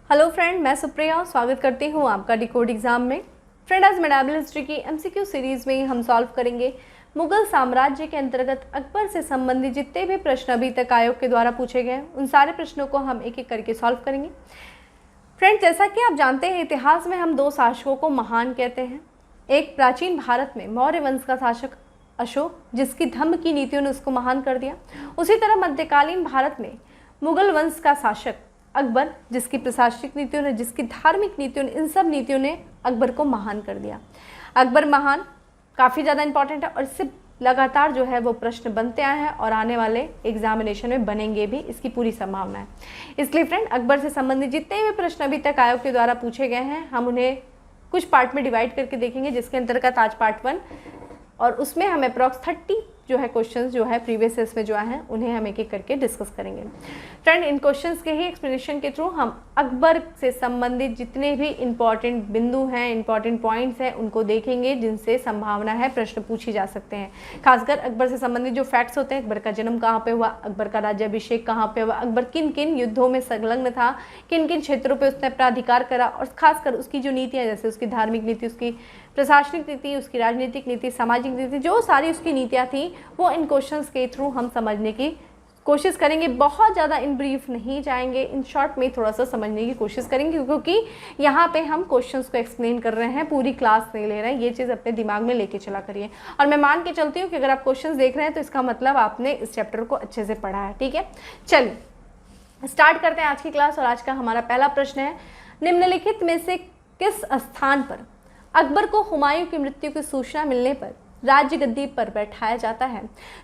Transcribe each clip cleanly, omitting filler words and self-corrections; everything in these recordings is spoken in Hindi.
हेलो फ्रेंड, मैं सुप्रिया स्वागत करती हूँ आपका डिकोड एग्जाम में। फ्रेंड, आज मेडाबल हिस्ट्री की एमसीक्यू सीरीज में हम सॉल्व करेंगे मुगल साम्राज्य के अंतर्गत अकबर से संबंधित जितने भी प्रश्न अभी तक आयोग के द्वारा पूछे गए उन सारे प्रश्नों को हम एक एक करके सॉल्व करेंगे। फ्रेंड, जैसा कि आप जानते हैं इतिहास में हम दो शासकों को महान कहते हैं। एक प्राचीन भारत में मौर्य वंश का शासक अशोक, जिसकी धम्म की नीतियों ने उसको महान कर दिया। उसी तरह मध्यकालीन भारत में मुगल वंश का शासक अकबर, जिसकी प्रशासनिक नीतियों ने, जिसकी धार्मिक नीतियों ने, इन सब नीतियों ने अकबर को महान कर दिया। अकबर महान काफ़ी ज़्यादा इंपॉर्टेंट है और इससे लगातार जो है वो प्रश्न बनते आए हैं और आने वाले एग्जामिनेशन में बनेंगे भी, इसकी पूरी संभावना है। इसलिए फ्रेंड, अकबर से संबंधित जितने भी प्रश्न अभी तक आयोग के द्वारा पूछे गए हैं हम उन्हें कुछ पार्ट में डिवाइड करके देखेंगे, जिसके अंतर्गत आज पार्ट 1 और उसमें हम अप्रॉक्स 30 जो है क्वेश्चंस जो है प्रीवियस ईयर्स में जो हैं उन्हें हम एक एक करके डिस्कस करेंगे। फ्रेंड, इन क्वेश्चंस के ही एक्सप्लेनेशन के थ्रू हम अकबर से संबंधित जितने भी इंपॉर्टेंट बिंदु हैं, इंपॉर्टेंट पॉइंट्स हैं, उनको देखेंगे जिनसे संभावना है प्रश्न पूछे जा सकते हैं। खासकर अकबर से संबंधित जो फैक्ट्स होते हैं, अकबर का जन्म कहाँ पे हुआ, अकबर का राज्याभिषेक कहाँ पे हुआ, अकबर किन किन युद्धों में संलग्न था, किन किन क्षेत्रों पर उसने अपना अधिकार करा, और खासकर उसकी जो नीतियाँ, जैसे उसकी धार्मिक नीति, उसकी प्रशासनिक नीति, उसकी राजनीतिक नीति, सामाजिक नीति, जो सारी उसकी नीतियाँ थी वो इन क्वेश्चंस के थ्रू हम समझने की कोशिश करेंगे। बहुत ज़्यादा इन ब्रीफ नहीं जाएंगे, इन शॉर्ट में थोड़ा सा समझने की कोशिश करेंगे, क्योंकि यहाँ पे हम क्वेश्चंस को एक्सप्लेन कर रहे हैं, पूरी क्लास नहीं ले रहे हैं। ये चीज़ अपने दिमाग में लेके चला करिए। और मैं मान के चलती हूँ कि अगर आप क्वेश्चंस देख रहे हैं तो इसका मतलब आपने इस चैप्टर को अच्छे से पढ़ा है। ठीक है, चलिए स्टार्ट करते हैं आज की क्लास। और आज का हमारा पहला प्रश्न है, निम्नलिखित में से किस स्थान पर अकबर को हुमायूं की मृत्यु की सूचना मिलने पर राज्य गद्दी पर बैठाया जाता है?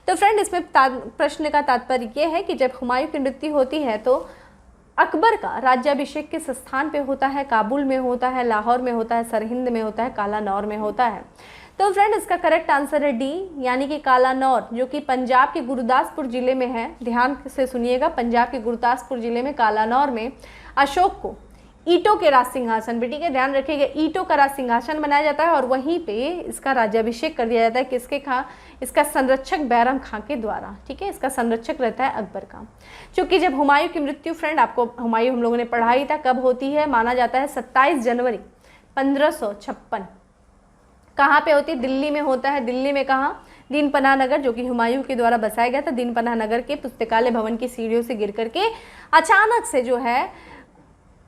तो फ्रेंड, इसमें प्रश्न का तात्पर्य यह है कि जब हुमायूं की मृत्यु होती है तो अकबर का राज्याभिषेक किस स्थान पे होता है? काबुल में होता है, लाहौर में होता है, सरहिंद में होता है, कालानौर में होता है? तो फ्रेंड, इसका करेक्ट आंसर है डी, यानी कि कालानौर, जो कि पंजाब के गुरदासपुर जिले में है। ध्यान से सुनिएगा, पंजाब के गुरदासपुर जिले में कालानौर में अशोक को ईंटों के राज सिंहासन पे, ठीक है, ध्यान रखिएगा, ईंटों का राज सिंहासन बनाया जाता है और वहीं पे इसका राज्याभिषेक कर दिया जाता है। किसके खां? इसका संरक्षक बैरम खां के द्वारा। ठीक है, इसका संरक्षक रहता है अकबर का। क्योंकि जब हुमायूं की मृत्यु, फ्रेंड आपको हुमायूं हम लोगों ने पढ़ाई था, कब होती है? माना जाता है 27 जनवरी 1556। कहाँ पे होती है? दिल्ली में होता है। दिल्ली में कहाँ? दीन पनाह नगर, जो कि हुमायूं के द्वारा बसाया गया था। दीन पनाह नगर के पुस्तकालय भवन की सीढ़ियों से गिर करके अचानक से जो है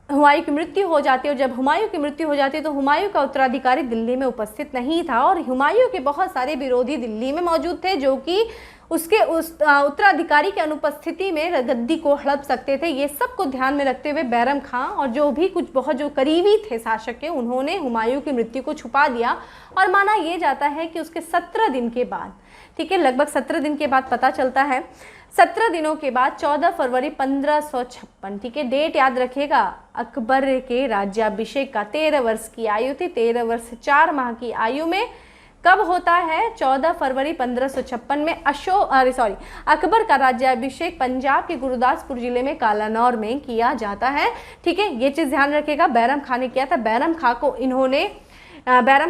हुमायूं की मृत्यु हो जाती है। और जब हुमायूं की मृत्यु हो जाती है तो हुमायूं का उत्तराधिकारी दिल्ली में उपस्थित नहीं था और हुमायूं के बहुत सारे विरोधी दिल्ली में मौजूद थे, जो कि उसके उस उत्तराधिकारी की अनुपस्थिति में गद्दी को हड़प सकते थे। ये सब को ध्यान में रखते हुए बैरम खां और जो भी कुछ बहुत जो करीबी थे शासक के, उन्होंने हुमायूं की मृत्यु को छुपा दिया। और माना यह जाता है कि उसके 17 दिन के बाद, ठीक है, लगभग 17 दिन के बाद पता चलता है, 17 दिनों के बाद 14 फरवरी 1556, ठीक है, डेट याद रखिएगा, अकबर के राज्याभिषेक का 13 वर्ष की आयु थी, 13 वर्ष 4 माह की आयु में कब होता है? 14 फरवरी 1556 में अकबर का राज्याभिषेक पंजाब के गुरदासपुर जिले में कालानौर में किया जाता है। ठीक है, ये चीज़ ध्यान रखिएगा। बैरम खां ने किया था। बैरम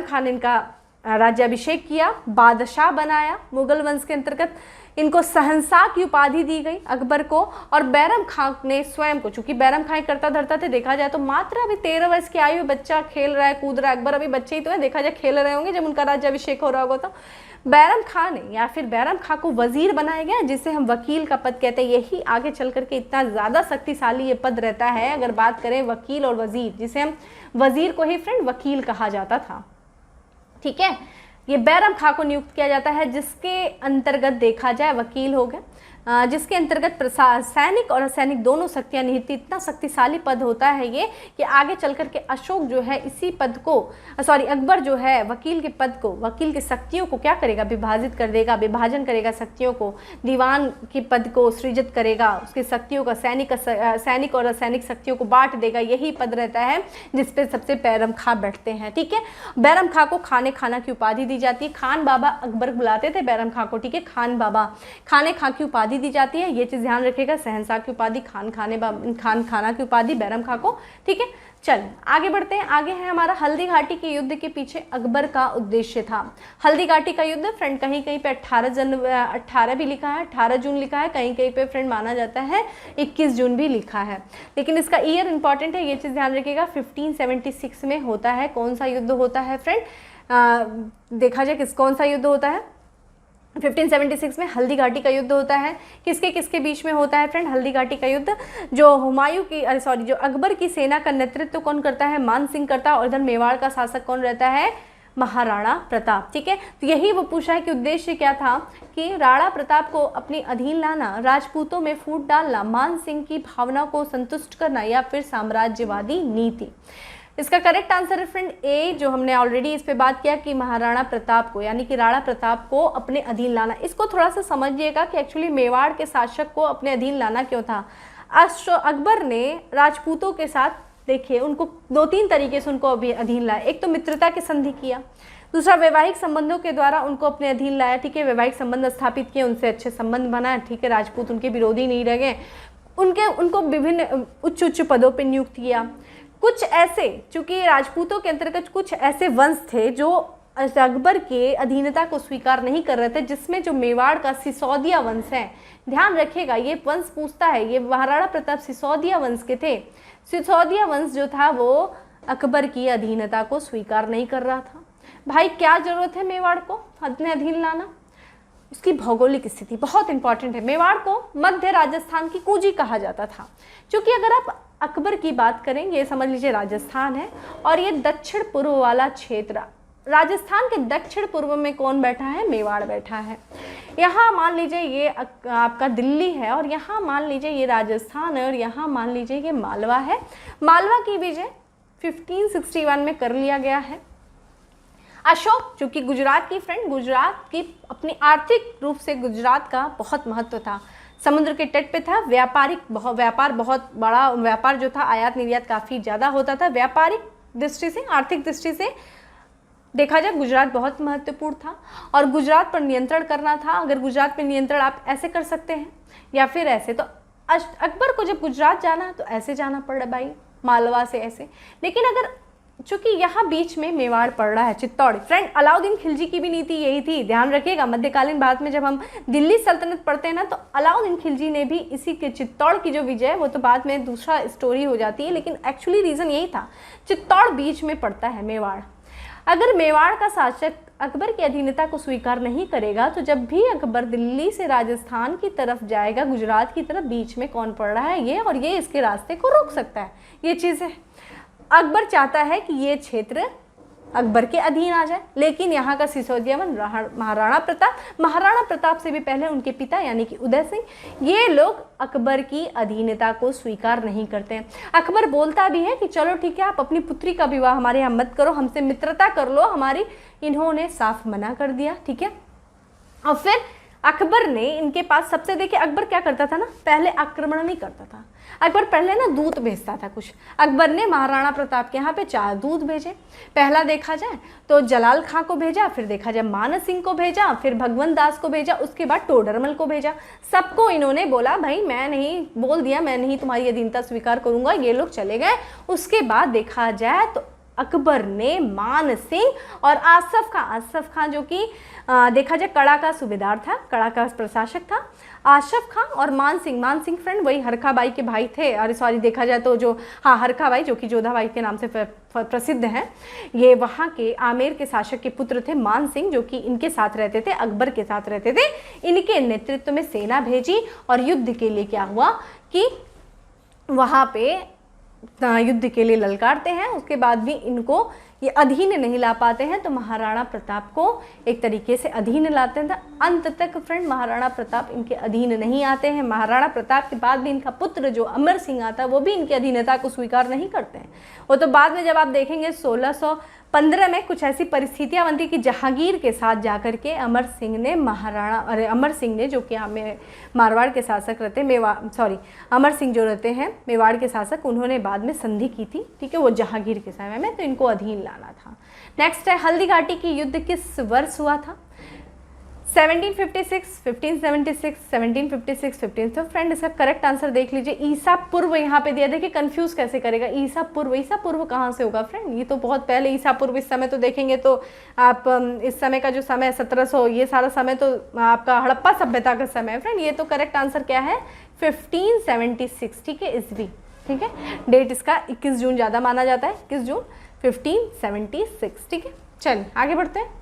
खां ने इनका राज्याभिषेक किया, बादशाह बनाया। मुगल वंश के अंतर्गत इनको शहंशाह की उपाधि दी गई अकबर को। और बैरम खां ने स्वयं को, चूंकि बैरम खां करता धरता थे, देखा जाए तो मात्र अभी 13 वर्ष की आयु, बच्चा खेल रहा है, कूद रहा है। अकबर अभी बच्चे ही तो है, देखा जाए खेल रहे होंगे जब उनका राज्याभिषेक हो रहा होगा। तो बैरम खां ने या फिर बैरम खां को वजीर बनाया गया, जिसे हम वकील का पद कहते हैं। यही आगे चल करके इतना ज़्यादा शक्तिशाली ये पद रहता है, अगर बात करें वकील और वजीर, जिसे हम वजीर को ही फ्रेंड वकील कहा जाता था। ठीक है, ये बैरम खां को नियुक्त किया जाता है, जिसके अंतर्गत देखा जाए वकील हो गए, जिसके अंतर्गत सैनिक और असैनिक दोनों शक्तियाँ निहित। इतना शक्तिशाली पद होता है ये कि आगे चल करके अशोक जो है इसी पद को, अकबर जो है वकील के पद को, वकील की शक्तियों को क्या करेगा? विभाजित कर देगा, विभाजन करेगा शक्तियों को, दीवान के पद को सृजित करेगा, उसकी शक्तियों का सैनिक और असैनिक शक्तियों को बांट देगा। यही पद रहता है जिसपे सबसे बैरम खां बैठते हैं। ठीक है, बैरम खां को खाने खाना की उपाधि दी जाती है। खान बाबा अकबर बुलाते थे बैरम खां को, ठीक है, खान बाबा, खाने खां की उपाधि उपाधि दी जाती है, ये चीज़ ध्यान रखिएगा। शहंशाह की उपाधि, खान खाना की उपाधि बैरम खां को। ठीक है, चल आगे बढ़ते हैं। आगे है हमारा हल्दी घाटी के युद्ध के पीछे अकबर का उद्देश्य था। हल्दी घाटी का युद्ध फ्रेंड कहीं कहीं पे 18 भी लिखा है, 18 जून लिखा है, कहीं कहीं पे फ्रेंड माना जाता है 21 जून भी लिखा है, लेकिन इसका ईयर इंपॉर्टेंट है, ये चीज़ ध्यान रखिएगा। 1576 में होता है। कौन सा युद्ध होता है फ्रेंड? देखा जाए कौन सा युद्ध होता है? 1576 में हल्दी घाटी का युद्ध होता है। किसके किसके बीच में होता है फ्रेंड हल्दी घाटी का युद्ध? जो अकबर की सेना का नेतृत्व कौन करता है? मान सिंह करता है। और इधर मेवाड़ का शासक कौन रहता है? महाराणा प्रताप। ठीक है, तो यही वो पूछा है कि उद्देश्य क्या था कि राणा प्रताप को अपने अधीन लाना, राजपूतों में फूट डालना, मान सिंह की भावना को संतुष्ट करना, या फिर साम्राज्यवादी नीति। इसका करेक्ट आंसर है फ्रेंड ए, जो हमने ऑलरेडी इस पे बात किया कि महाराणा प्रताप को, यानी कि राणा प्रताप को अपने अधीन लाना। इसको थोड़ा सा समझिएगा कि एक्चुअली मेवाड़ के शासक को अपने अधीन लाना क्यों था। अकबर ने राजपूतों के साथ, देखिए, उनको 2-3 तरीके से उनको अधीन लाया। एक तो मित्रता की संधि किया, दूसरा वैवाहिक संबंधों के द्वारा उनको अपने अधीन लाया। ठीक है, वैवाहिक संबंध स्थापित किए, उनसे अच्छे संबंध बनाए। ठीक है, राजपूत उनके विरोधी नहीं रह गए, उनको विभिन्न उच्च पदों पर नियुक्त किया। कुछ ऐसे, चूंकि राजपूतों के अंतर्गत कुछ ऐसे वंश थे जो अकबर के अधीनता को स्वीकार नहीं कर रहे थे, जिसमें जो मेवाड़ का सिसोदिया वंश है, ध्यान रखिएगा, ये वंश पूछता है, ये महाराणा प्रताप सिसोदिया वंश के थे। सिसोदिया वंश जो था वो अकबर की अधीनता को स्वीकार नहीं कर रहा था। भाई क्या जरूरत है मेवाड़ को अपने अधीन लाना? उसकी भौगोलिक स्थिति बहुत इंपॉर्टेंट है। मेवाड़ को मध्य राजस्थान की कूजी कहा जाता था, क्योंकि अगर आप अकबर की बात करें, ये समझ लीजिए राजस्थान है, और ये दक्षिण पूर्व वाला क्षेत्र, राजस्थान के दक्षिण पूर्व में कौन बैठा है? मेवाड़ बैठा है। यहाँ मान लीजिए ये आपका दिल्ली है, और यहाँ मान लीजिए ये राजस्थान है, और यहाँ मान लीजिए ये मालवा है। मालवा की विजय 1561 में कर लिया गया है। अशोक, जो कि गुजरात की फ्रेंड, गुजरात की अपनी आर्थिक रूप से गुजरात का बहुत महत्व था, समुद्र के तट पे था, व्यापार बहुत बड़ा व्यापार जो था, आयात निर्यात काफ़ी ज़्यादा होता था। व्यापारिक दृष्टि से, आर्थिक दृष्टि से देखा जाए गुजरात बहुत महत्वपूर्ण था, और गुजरात पर नियंत्रण करना था। अगर गुजरात पर नियंत्रण आप ऐसे कर सकते हैं या फिर ऐसे, तो अकबर को जब गुजरात जाना है तो ऐसे जाना पड़ रहा है भाई, मालवा से ऐसे। लेकिन अगर चूंकि यहाँ बीच में मेवाड़ पड़ रहा है, चित्तौड़, फ्रेंड अलाउद्दीन खिलजी की भी नीति यही थी, ध्यान रखिएगा। मध्यकालीन भारत में जब हम दिल्ली सल्तनत पढ़ते हैं ना, तो अलाउद्दीन खिलजी ने भी इसी के चित्तौड़ की जो विजय, वो तो बाद में दूसरा स्टोरी हो जाती है, लेकिन एक्चुअली रीज़न यही था। चित्तौड़ बीच में पड़ता है मेवाड़। अगर मेवाड़ का शासक अकबर की अधीनता को स्वीकार नहीं करेगा, तो जब भी अकबर दिल्ली से राजस्थान की तरफ जाएगा, गुजरात की तरफ, बीच में कौन पड़ रहा है? ये, और ये इसके रास्ते को रोक सकता है। ये चीज़ है, अकबर चाहता है कि ये क्षेत्र अकबर के अधीन आ जाए, लेकिन यहाँ का सिसोदिया वन महाराणा प्रताप से भी पहले उनके पिता यानी कि उदय सिंह, ये लोग अकबर की अधीनता को स्वीकार नहीं करते हैं। अकबर बोलता भी है कि चलो ठीक है, आप अपनी पुत्री का विवाह हमारे यहाँ मत करो, हमसे मित्रता कर लो हमारी। इन्होंने साफ मना कर दिया। ठीक है, और फिर अकबर ने इनके पास सबसे, देखिए अकबर क्या करता था ना, पहले आक्रमण नहीं करता था। अकबर पहले ना दूत भेजता था कुछ। अकबर ने महाराणा प्रताप के यहाँ पे 4 दूत भेजे। पहला देखा जाए तो जलाल खां को भेजा, फिर देखा जाए मान सिंह को भेजा, फिर भगवंत दास को भेजा, उसके बाद टोडरमल को भेजा। सबको इन्होंने बोला भाई मैं नहीं, बोल दिया मैं नहीं तुम्हारी अधीनता स्वीकार करूंगा, ये लोग चले गए। उसके बाद देखा जाए तो अकबर ने मान सिंह और आसफ खां जो कि देखा जाए कड़ा का सूबेदार था, कड़ा का प्रशासक था, आसफ खां और मान सिंह फ्रेंड वही हरखा बाई के भाई थे। और सॉरी देखा जाए तो जो हरखा बाई जो कि जोधा बाई के नाम से प्रसिद्ध हैं, ये वहाँ के आमेर के शासक के पुत्र थे। मान सिंह जो कि इनके साथ रहते थे, अकबर के साथ रहते थे, इनके नेतृत्व में सेना भेजी और युद्ध के लिए क्या हुआ कि वहाँ पे युद्ध के लिए ललकारते हैं। उसके बाद भी इनको ये अधीन नहीं ला पाते हैं, तो महाराणा प्रताप को एक तरीके से अधीन लाते हैं। अंत तक फ्रेंड महाराणा प्रताप इनके अधीन नहीं आते हैं। महाराणा प्रताप के बाद भी इनका पुत्र जो अमर सिंह आता है वो भी इनकी अधीनता को स्वीकार नहीं करते हैं। वो तो बाद में जब आप देखेंगे 1615 में कुछ ऐसी परिस्थितियां बनती कि जहांगीर के साथ जाकर के अमर सिंह ने जो कि मारवाड़ के शासक रहते, अमर सिंह जो रहते हैं मेवाड़ के शासक, उन्होंने बाद में संधि की थी, ठीक है, वो जहांगीर के समय में, तो इनको अधीन लाना था। नेक्स्ट है हल्दी घाटी की युद्ध किस वर्ष हुआ था? 1756, 1576, 1756, 15। तो फ्रेंड इसका करेक्ट आंसर देख लीजिए, ईसा पूर्व यहाँ पे दिया। देखिए कंफ्यूज कैसे करेगा, ईसा पूर्व कहाँ से होगा फ्रेंड, ये तो बहुत पहले ईसा पूर्व। इस समय तो देखेंगे तो आप इस समय का जो समय 1700, ये सारा समय तो आपका हड़प्पा सभ्यता का समय है फ्रेंड। ये तो करेक्ट आंसर क्या है 1576, ठीक है, ईस्वी, ठीक है। डेट इसका 21 जून ज़्यादा माना जाता है, 21 जून 1576, ठीक है। चलिए आगे बढ़ते हैं।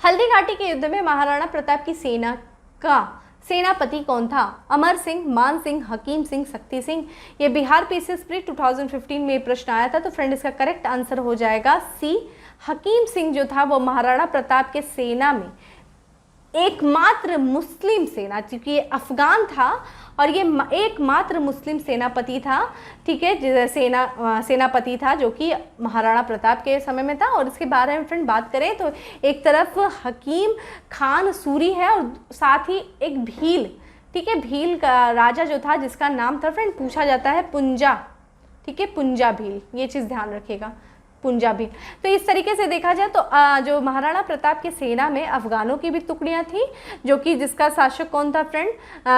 हल्दी घाटी के युद्ध में महाराणा प्रताप की सेना का सेनापति कौन था? अमर सिंह, मान सिंह, हकीम सिंह, शक्ति सिंह। ये बिहार पीसीएस प्री 2015 में प्रश्न आया था। तो फ्रेंड इसका करेक्ट आंसर हो जाएगा सी, हकीम सिंह जो था वो महाराणा प्रताप के सेना में एकमात्र मुस्लिम सेना, क्योंकि ये अफगान था और ये एकमात्र मुस्लिम सेनापति था, ठीक है, सेनापति था जो कि महाराणा प्रताप के समय में था। और इसके बारे में फ्रेंड बात करें तो एक तरफ हकीम खान सूरी है और साथ ही एक भील, ठीक है, भील का राजा जो था जिसका नाम था फ्रेंड पूछा जाता है पुंजा, ठीक है, पुंजा भील, ये चीज़ ध्यान रखिएगा, पुंजा भील। तो इस तरीके से देखा जाए तो जो महाराणा प्रताप की सेना में अफगानों की भी टुकड़ियां थी, जो कि जिसका शासक कौन था फ्रेंड,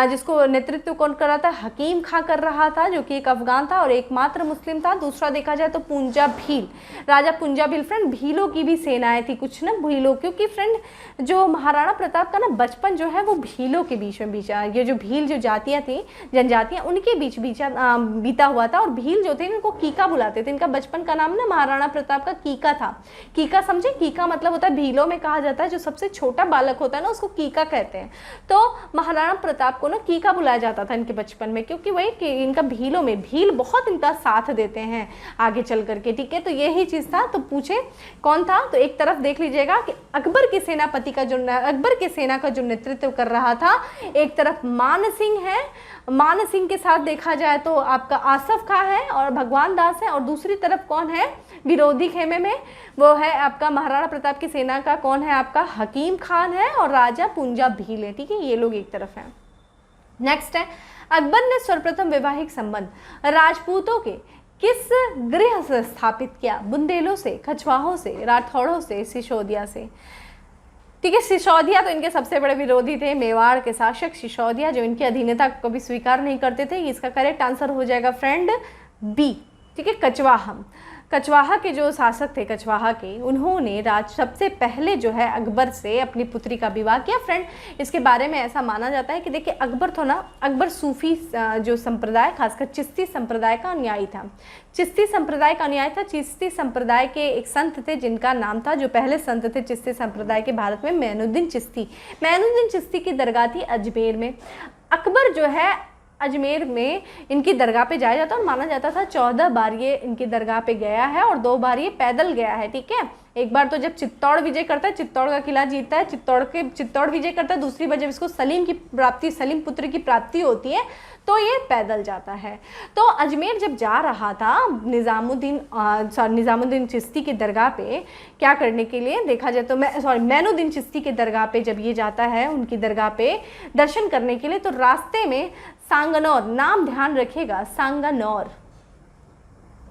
जिसको नेतृत्व कौन कर रहा था, हकीम खां कर रहा था, जो कि एक अफगान था और एकमात्र मुस्लिम था। दूसरा देखा जाए तो पुंजा भील, राजा पुंजा भील। फ्रेंड भीलों की भी सेनाएं थी कुछ ना, भीलों, क्योंकि फ्रेंड जो महाराणा प्रताप का ना बचपन जो है वो भीलों के बीच में बीचा। ये जो भील जो जातियाँ थी, जनजातियाँ, उनके बीच बीता हुआ था। और भील जो थे इनको कीका बुलाते थे। इनका बचपन का नाम ना महाराणा प्रताप का कीका था। कीका समझे, कीका मतलब होता है भीलों में कहा जाता है जो सबसे छोटा बालक होता है ना उसको कीका कहते हैं। तो महाराणा प्रताप को ना कीका बुलाया जाता था इनके बचपन में, क्योंकि वही कि इनका भीलों में भील बहुत इनका साथ देते हैं आगे चल करके, ठीक है। तो यही चीज था। तो पूछे कौन था, तो एक तरफ देख लीजिएगा कि अकबर की सेनापति का जो अकबर की सेना का जो नेतृत्व कर रहा था, एक तरफ मान सिंह है, मान सिंह के साथ देखा जाए तो आपका आसफ खां है और भगवान दास है। और दूसरी तरफ कौन है विरोधी खेमे में, वो है आपका महाराणा प्रताप की सेना का कौन है, आपका हकीम खान है और राजा पुंजा भील है, ठीक है। ये लोग एक तरफ हैं। नेक्स्ट है, अकबर ने सर्वप्रथम वैवाहिक संबंध राजपूतों के किस गृह से स्थापित किया? बुंदेलों से, कछवाहों से, राठौड़ों से, सिसोदिया से, ठीक है। सिसोदिया तो इनके सबसे बड़े विरोधी थे, मेवाड़ के शासक सिसोदिया जो इनकी अधीनता को भी स्वीकार नहीं करते थे। इसका करेक्ट आंसर हो जाएगा फ्रेंड बी, ठीक है, कछवाहा। कछवाहा के जो शासक थे कछवाहा के, उन्होंने सबसे पहले जो है अकबर से अपनी पुत्री का विवाह किया। फ्रेंड इसके बारे में ऐसा माना जाता है कि देखिए अकबर था ना, अकबर सूफी जो संप्रदाय, खासकर चिश्ती संप्रदाय का अनुयायी था। चिश्ती संप्रदाय का अनुयायी था। चिश्ती संप्रदाय के एक संत थे जिनका नाम था, जो पहले संत थे चिश्ती संप्रदाय के भारत में, मैनुद्दीन चिश्ती। मैनुद्दीन चिश्ती की दरगाह थी अजमेर में। अकबर जो है अजमेर में इनकी दरगाह पे जाया जाता और माना जाता था 14 बार ये इनकी दरगाह पे गया है और 2 बार ये पैदल गया है, ठीक है। एक बार तो जब चित्तौड़ विजय करता है, चित्तौड़ का किला जीतता है, चित्तौड़ विजय करता है। दूसरी बार जब इसको सलीम पुत्र की प्राप्ति होती है तो ये पैदल जाता है। तो अजमेर जब जा रहा था निज़ामुद्दीन चिश्ती की दरगाह पे क्या करने के लिए, देखा जाए तो मैनुद्दीन चिश्ती की दरगाह पे जब ये जाता है उनकी दरगाह पे दर्शन करने के लिए, तो रास्ते में सांगनौर, नाम ध्यान रखिएगा, सांगनौर,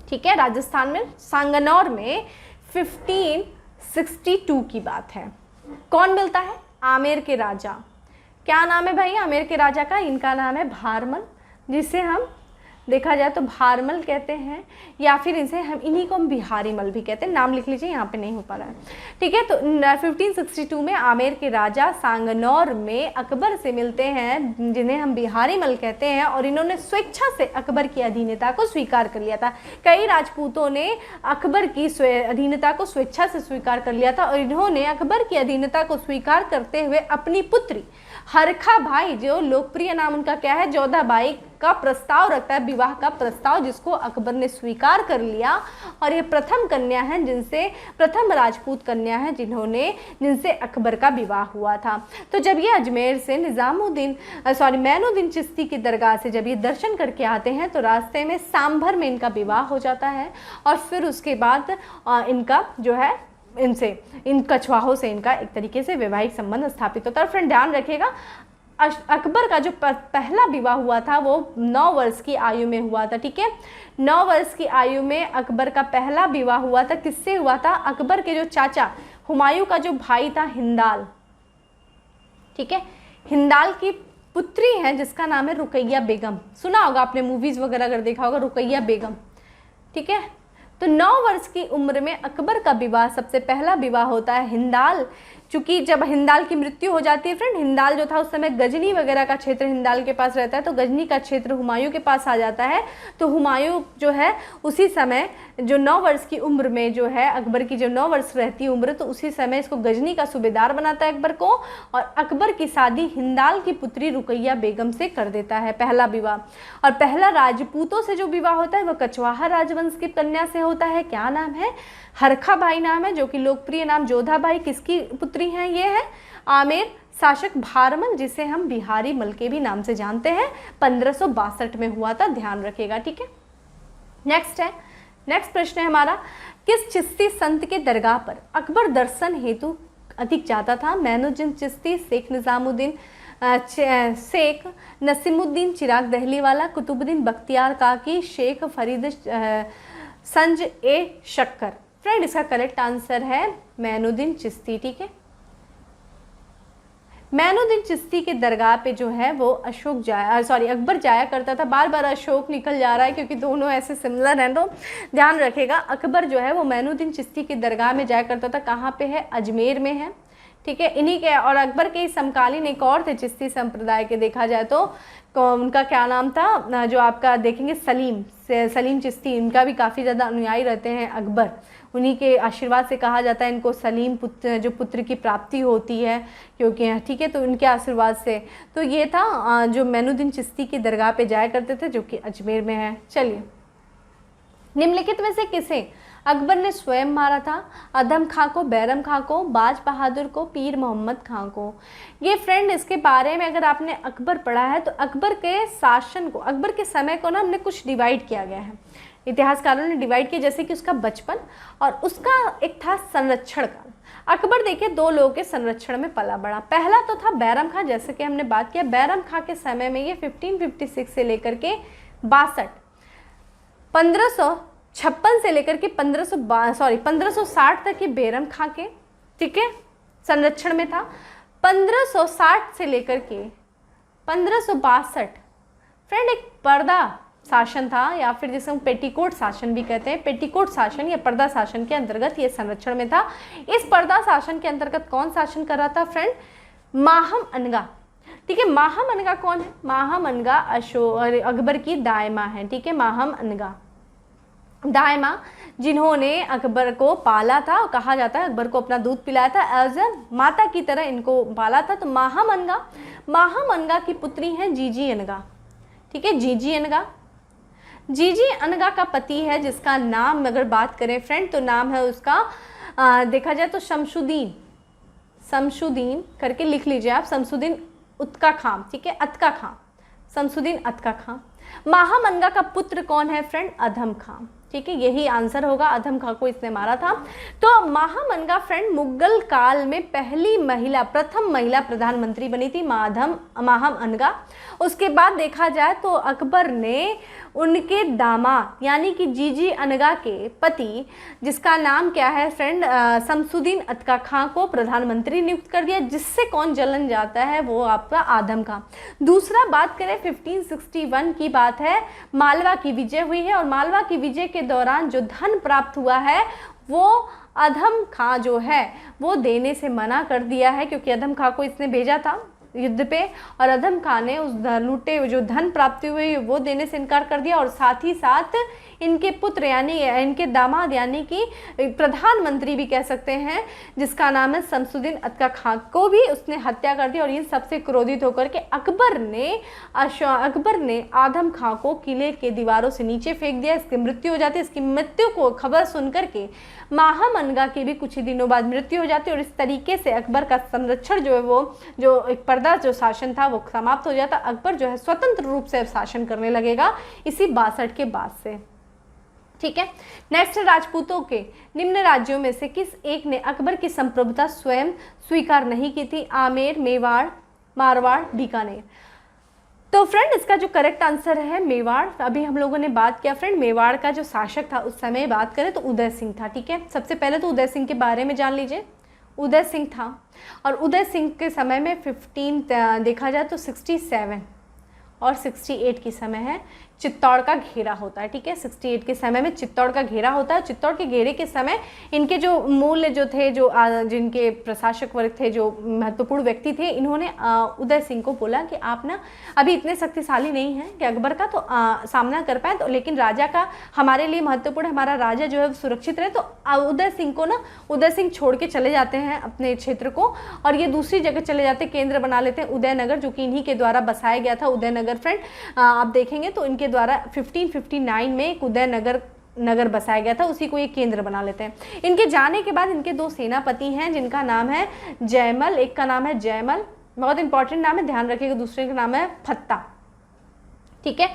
ठीक है, राजस्थान में सांगनौर में 1562 की बात है। कौन मिलता है? आमेर के राजा। क्या नाम है भाई आमेर के राजा का? इनका नाम है भारमल, जिसे हम देखा जाए तो भारमल कहते हैं, या फिर इनसे हम इन्हीं को हम बिहारी मल भी कहते हैं। नाम लिख लीजिए, यहाँ पे नहीं हो पा रहा है, ठीक है। तो 1562 में आमेर के राजा सांगनौर में अकबर से मिलते हैं, जिन्हें हम बिहारी मल कहते हैं, और इन्होंने स्वेच्छा से अकबर की अधीनता को स्वीकार कर लिया था। कई राजपूतों ने अकबर की अधीनता को स्वेच्छा से स्वीकार कर लिया था और इन्होंने अकबर की अधीनता को स्वीकार करते हुए अपनी पुत्री हरखा भाई, जो लोकप्रिय नाम उनका क्या है, जोधा बाई, का प्रस्ताव रखता है, विवाह का प्रस्ताव, जिसको अकबर ने स्वीकार कर लिया। और ये प्रथम कन्या है प्रथम राजपूत कन्या है जिनसे अकबर का विवाह हुआ था। तो जब ये अजमेर से मैनुद्दीन चिश्ती की दरगाह से जब ये दर्शन करके आते हैं तो रास्ते में सांभर में इनका विवाह हो जाता है और फिर उसके बाद इनका जो है इन कछवाहों से इनका एक तरीके से वैवाहिक संबंध स्थापित होता है। फ्रेंड ध्यान रखिएगा, अकबर का जो पहला विवाह हुआ था वो 9 वर्ष की आयु में हुआ था, ठीक है। 9 वर्ष की आयु में अकबर का पहला विवाह हुआ था। किससे हुआ था? अकबर के जो चाचा हुमायूं का जो भाई था हिंदाल, ठीक है। हिंदाल की पुत्री है जिसका नाम है रुकैया बेगम, सुना होगा आपने मूवीज वगैरह अगर देखा होगा, रुकैया बेगम। ठीक है। तो 9 वर्ष की उम्र में अकबर का विवाह, सबसे पहला विवाह होता है हिंदाल। चूंकि जब हिंदाल की मृत्यु हो जाती है फ्रेंड, हिंदाल जो था उस समय गजनी वगैरह का क्षेत्र हिंदाल के पास रहता है, तो गजनी का क्षेत्र हुमायूं के पास आ जाता है। तो हुमायूं जो है उसी समय जो 9 वर्ष की उम्र में जो है अकबर की जो 9 वर्ष रहती है उम्र, तो उसी समय इसको गजनी का सूबेदार बनाता है अकबर को, और अकबर की शादी हिंदाल की पुत्री रुकैया बेगम से कर देता है, पहला विवाह। और पहला राजपूतों से जो विवाह होता है वह कछवाहा राजवंश की कन्या से होता है। क्या नाम है? हरखा बाई नाम है, जो कि लोकप्रिय नाम जोधा बाई किसकी पुत्री हैं? ये है आमेर शासक भारमल, जिसे हम बिहारी मल के भी नाम से जानते हैं। 1562 में हुआ था, ध्यान रखिएगा। ठीक है। नेक्स्ट प्रश्न है हमारा, किस चिश्ती संत के दरगाह पर अकबर दर्शन हेतु अधिक जाता था? मैनुद्दीन चिश्ती, शेख निजामुद्दीन, शेख नसीमुद्दीन चिराग दहली वाला, कुतुबुद्दीन बख्तियार काकी, शेख फरीद संज ए शक्कर। फ्रेंड इसका करेक्ट आंसर है मैनुद्दीन चिश्ती। ठीक है। मैनुद्दीन चिश्ती के दरगाह पे जो है वो अकबर जाया करता था। बार बार अशोक निकल जा रहा है क्योंकि दोनों ऐसे सिमिलर हैं, तो ध्यान रखेगा। अकबर जो है वो मैनुद्दीन चिश्ती के दरगाह में जाया करता था। कहाँ पे है? अजमेर में है। ठीक है। इन्हीं के और अकबर के समकालीन एक और थे चिश्ती संप्रदाय के, देखा जाए तो उनका क्या नाम था, जो आपका देखेंगे सलीम चिश्ती, इनका भी काफ़ी ज़्यादा अनुयायी रहते हैं अकबर। उन्हीं के आशीर्वाद से कहा जाता है इनको सलीम पुत्र की प्राप्ति होती है, क्योंकि ठीक है, तो उनके आशीर्वाद से। तो ये था जो मैनुद्दीन चिश्ती की दरगाह पे जाया करते थे, जो कि अजमेर में है। चलिए, निम्नलिखित में से किसे अकबर ने स्वयं मारा था? अदम खां को, बैरम खां को, बाज बहादुर को, पीर मोहम्मद खां को। ये फ्रेंड इसके बारे में अगर आपने अकबर पढ़ा है तो अकबर के शासन को, अकबर के समय को ना हमने कुछ डिवाइड किया गया है, इतिहासकारों ने डिवाइड किया, जैसे कि उसका बचपन और उसका एक था संरक्षण काल। अकबर देखिए 2 लोगों के संरक्षण में पला बड़ा। पहला तो था बैरम खां, जैसे कि हमने बात किया बैरम खां के समय में, ये 1556 से लेकर के 62, 1556 से लेकर के 1560 तक ये बैरम खां के, ठीक है, संरक्षण में था। 1560 से लेकर के 1562 फ्रेंड एक पर्दा शासन था, या फिर जिसे हम पेटीकोट शासन भी कहते हैं। पेटीकोट शासन या पर्दा शासन के अंतर्गत ये संरक्षण में था। इस पर्दा शासन के अंतर्गत कौन शासन कर रहा था फ्रेंड? माहम अनगा। ठीक है। माहम अनगा कौन है? माहम अनगा अकबर की दाई माँ है। ठीक है। माहम अनगा दाई माँ, जिन्होंने अकबर को पाला था, कहा जाता है अकबर को अपना दूध पिलाया था, एज ए माता की तरह इनको पाला था। तो माहम अनगा की पुत्री हैं जीजी अनगा। ठीक है। जीजी अनगा का पति है, जिसका नाम अगर बात करें फ्रेंड तो नाम है उसका देखा जाए तो शमशुद्दीन करके लिख लीजिए आप, शमशुद्दीन उत्का खां। ठीक है। अतका खां, शमशुद्दीन अतका खां। माहम अनगा का पुत्र कौन है फ्रेंड? अधम खां। ठीक है। यही आंसर होगा, अधम खां को इसने मारा था। तो माहम अनगा फ्रेंड मुगल काल में प्रथम महिला प्रधानमंत्री बनी थी माहम अनगा। उसके बाद देखा जाए तो अकबर ने उनके दामाद यानी कि जीजी अनगा के पति, जिसका नाम क्या है फ्रेंड, शमशुद्दीन अतका खां को प्रधानमंत्री नियुक्त कर दिया, जिससे कौन जलन जाता है? वो आपका आदम खां। दूसरा बात करें 1561 की बात है, मालवा की विजय हुई है, और मालवा की विजय के दौरान जो धन प्राप्त हुआ है वो अधम खां जो है वो देने से मना कर दिया है, क्योंकि अधम खां को इसने भेजा था युद्ध पे, और अधम खां ने उस लूटे जो धन प्राप्ति हुई वो देने से इनकार कर दिया, और साथ ही साथ इनके पुत्र यानी इनके दामाद यानी कि प्रधानमंत्री भी कह सकते हैं, जिसका नाम है शमशुद्दीन अतका खां, को भी उसने हत्या कर दी। और इन सबसे क्रोधित होकर के अकबर ने आदम खां को किले के दीवारों से नीचे फेंक दिया। इसकी मृत्यु हो जाती है। इसकी मृत्यु को खबर सुनकर के माहम अनगा की भी कुछ ही दिनों बाद मृत्यु हो जाती है, और इस तरीके से अकबर का संरक्षण जो है वो जो एक पर्दा जो शासन था वो समाप्त हो जाता। अकबर जो है स्वतंत्र रूप से शासन करने लगेगा इसी 62 के बाद से। ठीक है। नेक्स्ट, राजपूतों के निम्न राज्यों में से किस एक ने अकबर की संप्रभुता स्वयं स्वीकार नहीं की थी? आमेर, मेवाड़, मारवाड़, बीकानेर। तो फ्रेंड इसका जो करेक्ट आंसर है मेवाड़। अभी हम लोगों ने बात किया फ्रेंड, मेवाड़ का जो शासक था उस समय बात करें तो उदय सिंह था। ठीक है। सबसे पहले तो उदय सिंह के बारे में जान लीजिए। उदय सिंह था। और उदय सिंह के समय में 15 देखा जाए तो 67 और 68 की समय है चित्तौड़ का घेरा होता है। ठीक है, 68 के समय में चित्तौड़ का घेरा होता है। चित्तौड़ के घेरे के समय इनके जो मूल्य जो थे, जो जिनके प्रशासक वर्ग थे, जो महत्वपूर्ण व्यक्ति थे, इन्होंने उदय सिंह को बोला कि आप ना अभी इतने शक्तिशाली नहीं हैं कि अकबर का तो सामना कर पाए, तो लेकिन राजा का हमारे लिए महत्वपूर्ण, हमारा राजा जो है वो सुरक्षित रहे। तो उदय सिंह को ना, उदय सिंह छोड़ के चले जाते हैं अपने क्षेत्र को और ये दूसरी जगह चले जाते हैं, केंद्र बना लेते हैं उदयनगर, जो कि इन्हीं के द्वारा बसाया गया था। उदयनगर फ्रेंड आप देखेंगे तो इनके द्वारा 1559 में एक उदयनगर बसाया गया था, उसी को एक केंद्र बना लेते हैं। इनके जाने के बाद इनके 2 सेनापति हैं जिनका नाम है जयमल, एक का नाम है जयमल, बहुत इंपॉर्टेंट नाम है, ध्यान रखिएगा, दूसरे का नाम है फत्ता। ठीक है,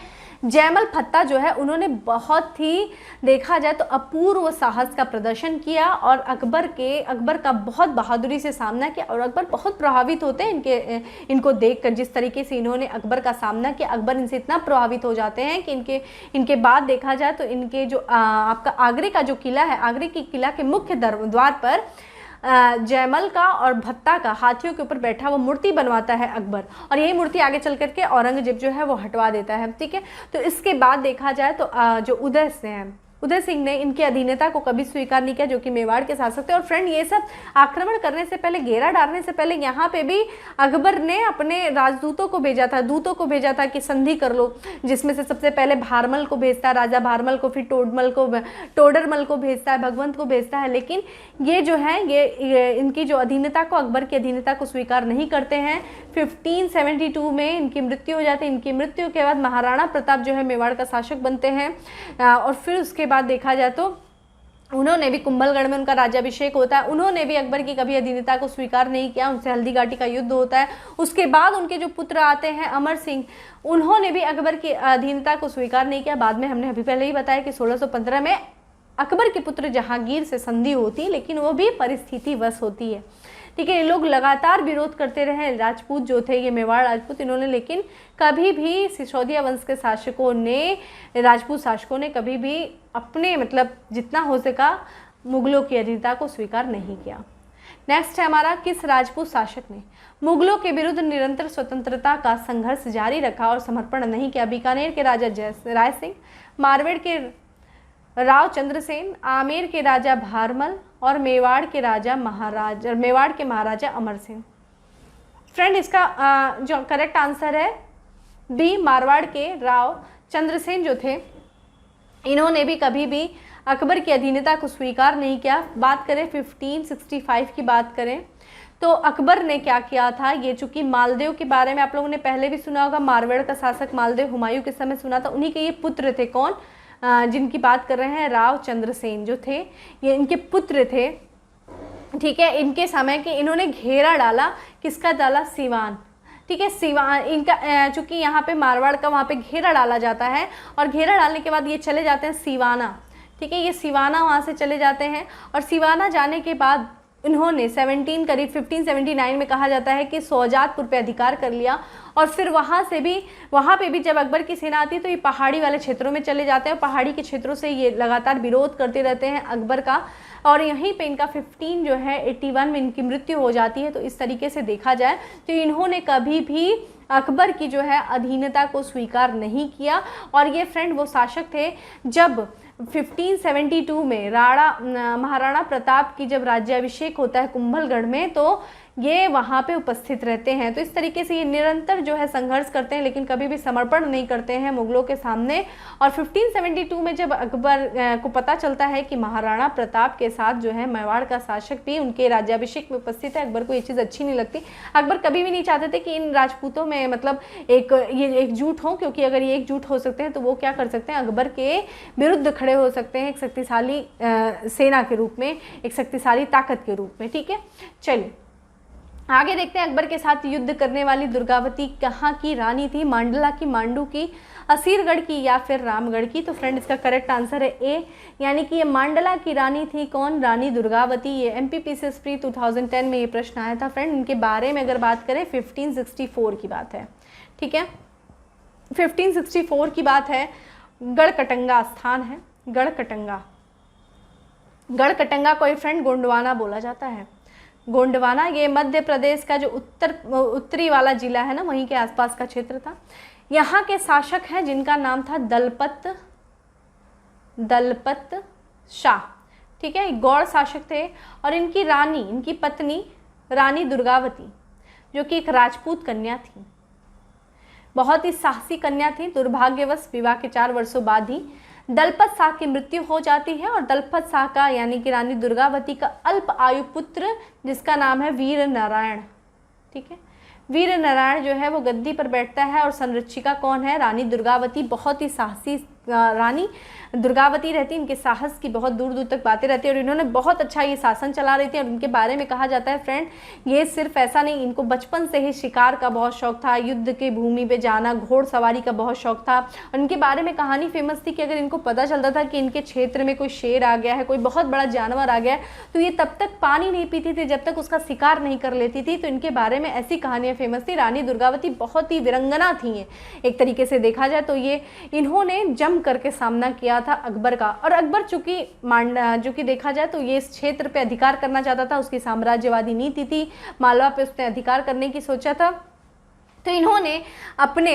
जयमल फत्ता जो है उन्होंने बहुत ही देखा जाए तो अपूर्व साहस का प्रदर्शन किया और अकबर का बहुत बहादुरी से सामना किया और अकबर बहुत प्रभावित होते हैं इनको देखकर, जिस तरीके से इन्होंने अकबर का सामना किया। अकबर इनसे इतना प्रभावित हो जाते हैं कि इनके बाद देखा जाए तो इनके जो आपका आगरे का जो किला है, आगरे की किला के मुख्य द्वार पर जयमल का और भत्ता का हाथियों के ऊपर बैठा हुआ मूर्ति बनवाता है अकबर, और यही मूर्ति आगे चल करके औरंगजेब जो है वो हटवा देता है। ठीक है, तो इसके बाद देखा जाए तो जो उदय सिंह ने इनकी अधीनता को कभी स्वीकार नहीं किया, जो कि मेवाड़ के शासक थे। और फ्रेंड ये सब आक्रमण करने से पहले, घेरा डालने से पहले यहाँ पे भी अकबर ने अपने राजदूतों को भेजा था, दूतों को भेजा था कि संधि कर लो, जिसमें से सबसे पहले भारमल को भेजता है, राजा भारमल को, फिर टोडरमल को भेजता है, भगवंत को भेजता है। लेकिन ये जो है ये इनकी जो अधीनता को, अकबर की अधीनता को स्वीकार नहीं करते हैं। 1572 में इनकी मृत्यु हो जाती है। इनकी मृत्यु के बाद महाराणा प्रताप जो है मेवाड़ का शासक बनते हैं और फिर उसके बाद देखा जाए तो उन्होंने भी कुंभलगढ़ में उनका राज्याभिषेक होता है। उन्होंने भी अकबर की कभी अधीनता को स्वीकार नहीं किया, उनसे हल्दी घाटी का युद्ध होता है। उसके बाद उनके जो पुत्र आते हैं अमर सिंह, उन्होंने भी अकबर की अधीनता को स्वीकार नहीं किया। बाद में हमने अभी पहले ही बताया कि 1615 में अकबर के पुत्र जहांगीर से संधि होती है, लेकिन वो भी परिस्थितिवश होती है। ठीक है, ये लोग लगातार विरोध करते रहे, राजपूत जो थे, ये मेवाड़ राजपूत, इन्होंने लेकिन कभी भी सिसोदिया वंश के शासकों ने, राजपूत शासकों ने कभी भी अपने मतलब जितना हो सका मुगलों की अधीनता को स्वीकार नहीं किया। नेक्स्ट है हमारा, किस राजपूत शासक ने मुगलों के विरुद्ध निरंतर स्वतंत्रता का संघर्ष जारी रखा और समर्पण नहीं किया? बीकानेर के राजा राय सिंह, मारवाड़ के राव चंद्रसेन, आमेर के राजा भारमल और मेवाड़ के महाराजा अमर सिंह। फ्रेंड इसका जो करेक्ट आंसर है बी, मारवाड़ के राव चंद्रसेन जो थे, इन्होंने भी कभी भी अकबर की अधीनता को स्वीकार नहीं किया। बात करें 1565 की बात करें तो अकबर ने क्या किया था, ये चूंकि मालदेव के बारे में आप लोगों ने पहले भी सुना होगा, मारवाड़ का शासक मालदेव हुमायूं के समय सुना था, उन्हीं के ये पुत्र थे। कौन? जिनकी बात कर रहे हैं राव चंद्रसेन जो थे, ये इनके पुत्र थे। ठीक है, इनके समय के इन्होंने घेरा डाला, किसका डाला? सिवान। ठीक है, सिवान इनका चूंकि यहाँ पे मारवाड़ का वहाँ पे घेरा डाला जाता है और घेरा डालने के बाद ये चले जाते हैं सिवाना। ठीक है, ये सिवाना वहाँ से चले जाते हैं और सिवाना जाने के बाद इन्होंने करीब 1579 में कहा जाता है कि शौजादपुर पे अधिकार कर लिया और फिर वहाँ पे भी जब अकबर की सेना आती है तो ये पहाड़ी वाले क्षेत्रों में चले जाते हैं और पहाड़ी के क्षेत्रों से ये लगातार विरोध करते रहते हैं अकबर का, और यहीं पे इनका 81 में इनकी मृत्यु हो जाती है। तो इस तरीके से देखा जाए तो इन्होंने कभी भी अकबर की जो है अधीनता को स्वीकार नहीं किया। और ये फ्रेंड वो शासक थे जब 1572 में महाराणा प्रताप की जब राज्याभिषेक होता है कुंभलगढ़ में, तो ये वहाँ पे उपस्थित रहते हैं। तो इस तरीके से ये निरंतर जो है संघर्ष करते हैं, लेकिन कभी भी समर्पण नहीं करते हैं मुगलों के सामने। और 1572 में जब अकबर को पता चलता है कि महाराणा प्रताप के साथ जो है मेवाड़ का शासक भी उनके राज्याभिषेक में उपस्थित है, अकबर को ये चीज़ अच्छी नहीं लगती। अकबर कभी भी नहीं चाहते थे कि इन राजपूतों में मतलब ये एकजुट हों, क्योंकि अगर ये एकजुट हो सकते हैं तो वो क्या कर सकते हैं, अकबर के विरुद्ध खड़े हो सकते हैं एक शक्तिशाली सेना के रूप में, एक शक्तिशाली ताकत के रूप में। ठीक है, चलिए आगे देखते हैं। अकबर के साथ युद्ध करने वाली दुर्गावती कहाँ की रानी थी? मांडला की, मांडू की, असीरगढ़ की या फिर रामगढ़ की? तो फ्रेंड इसका करेक्ट आंसर है ए, यानी कि ये मांडला की रानी थी। कौन? रानी दुर्गावती। ये MPPCS प्री 2010 में ये प्रश्न आया था फ्रेंड। इनके बारे में अगर बात करें 1564 की बात है। ठीक है, 1564 की बात है। गढ़कटंगा स्थान है, गढ़कटंगा। गढ़कटंगा को फ्रेंड गोंडवाना बोला जाता है। गोंडवाना ये मध्य प्रदेश का जो उत्तरी वाला जिला है ना, वहीं के आसपास का क्षेत्र था। यहाँ के शासक हैं जिनका नाम था दलपत शाह, ठीक है, गौड़ शासक थे। और इनकी रानी, इनकी पत्नी रानी दुर्गावती, जो कि एक राजपूत कन्या थी, बहुत ही साहसी कन्या थी। दुर्भाग्यवश विवाह के 4 वर्षों बाद ही दलपत शाह की मृत्यु हो जाती है और दलपत शाह का यानी कि रानी दुर्गावती का अल्प आयु पुत्र जिसका नाम है वीर नारायण, ठीक है, वीर नारायण जो है वो गद्दी पर बैठता है। और संरक्षिका कौन है? रानी दुर्गावती। बहुत ही साहसी रानी दुर्गावती रहती है, इनके साहस की बहुत दूर दूर तक बातें रहती है और इन्होंने बहुत अच्छा ये शासन चला रही थी। और इनके बारे में कहा जाता है फ्रेंड, ये सिर्फ ऐसा नहीं, इनको बचपन से ही शिकार का बहुत शौक था, युद्ध की भूमि पे जाना, घोड़सवारी का बहुत शौक था। और इनके बारे में कहानी फेमस थी कि अगर इनको पता चलता था कि इनके क्षेत्र में कोई शेर आ गया है, कोई बहुत बड़ा जानवर आ गया है, तो ये तब तक पानी नहीं पीती थी जब तक उसका शिकार नहीं कर लेती थी। तो इनके बारे में ऐसी कहानियाँ फेमस थी। रानी दुर्गावती बहुत ही वीरंगना थी एक तरीके से देखा जाए तो। ये इन्होंने जम करके सामना किया था अकबर का। और अकबर चूंकि देखा जाए तो ये इस क्षेत्र पे अधिकार करना चाहता था, उसकी साम्राज्यवादी नीति थी, मालवा पे उसने अधिकार करने की सोचा था। तो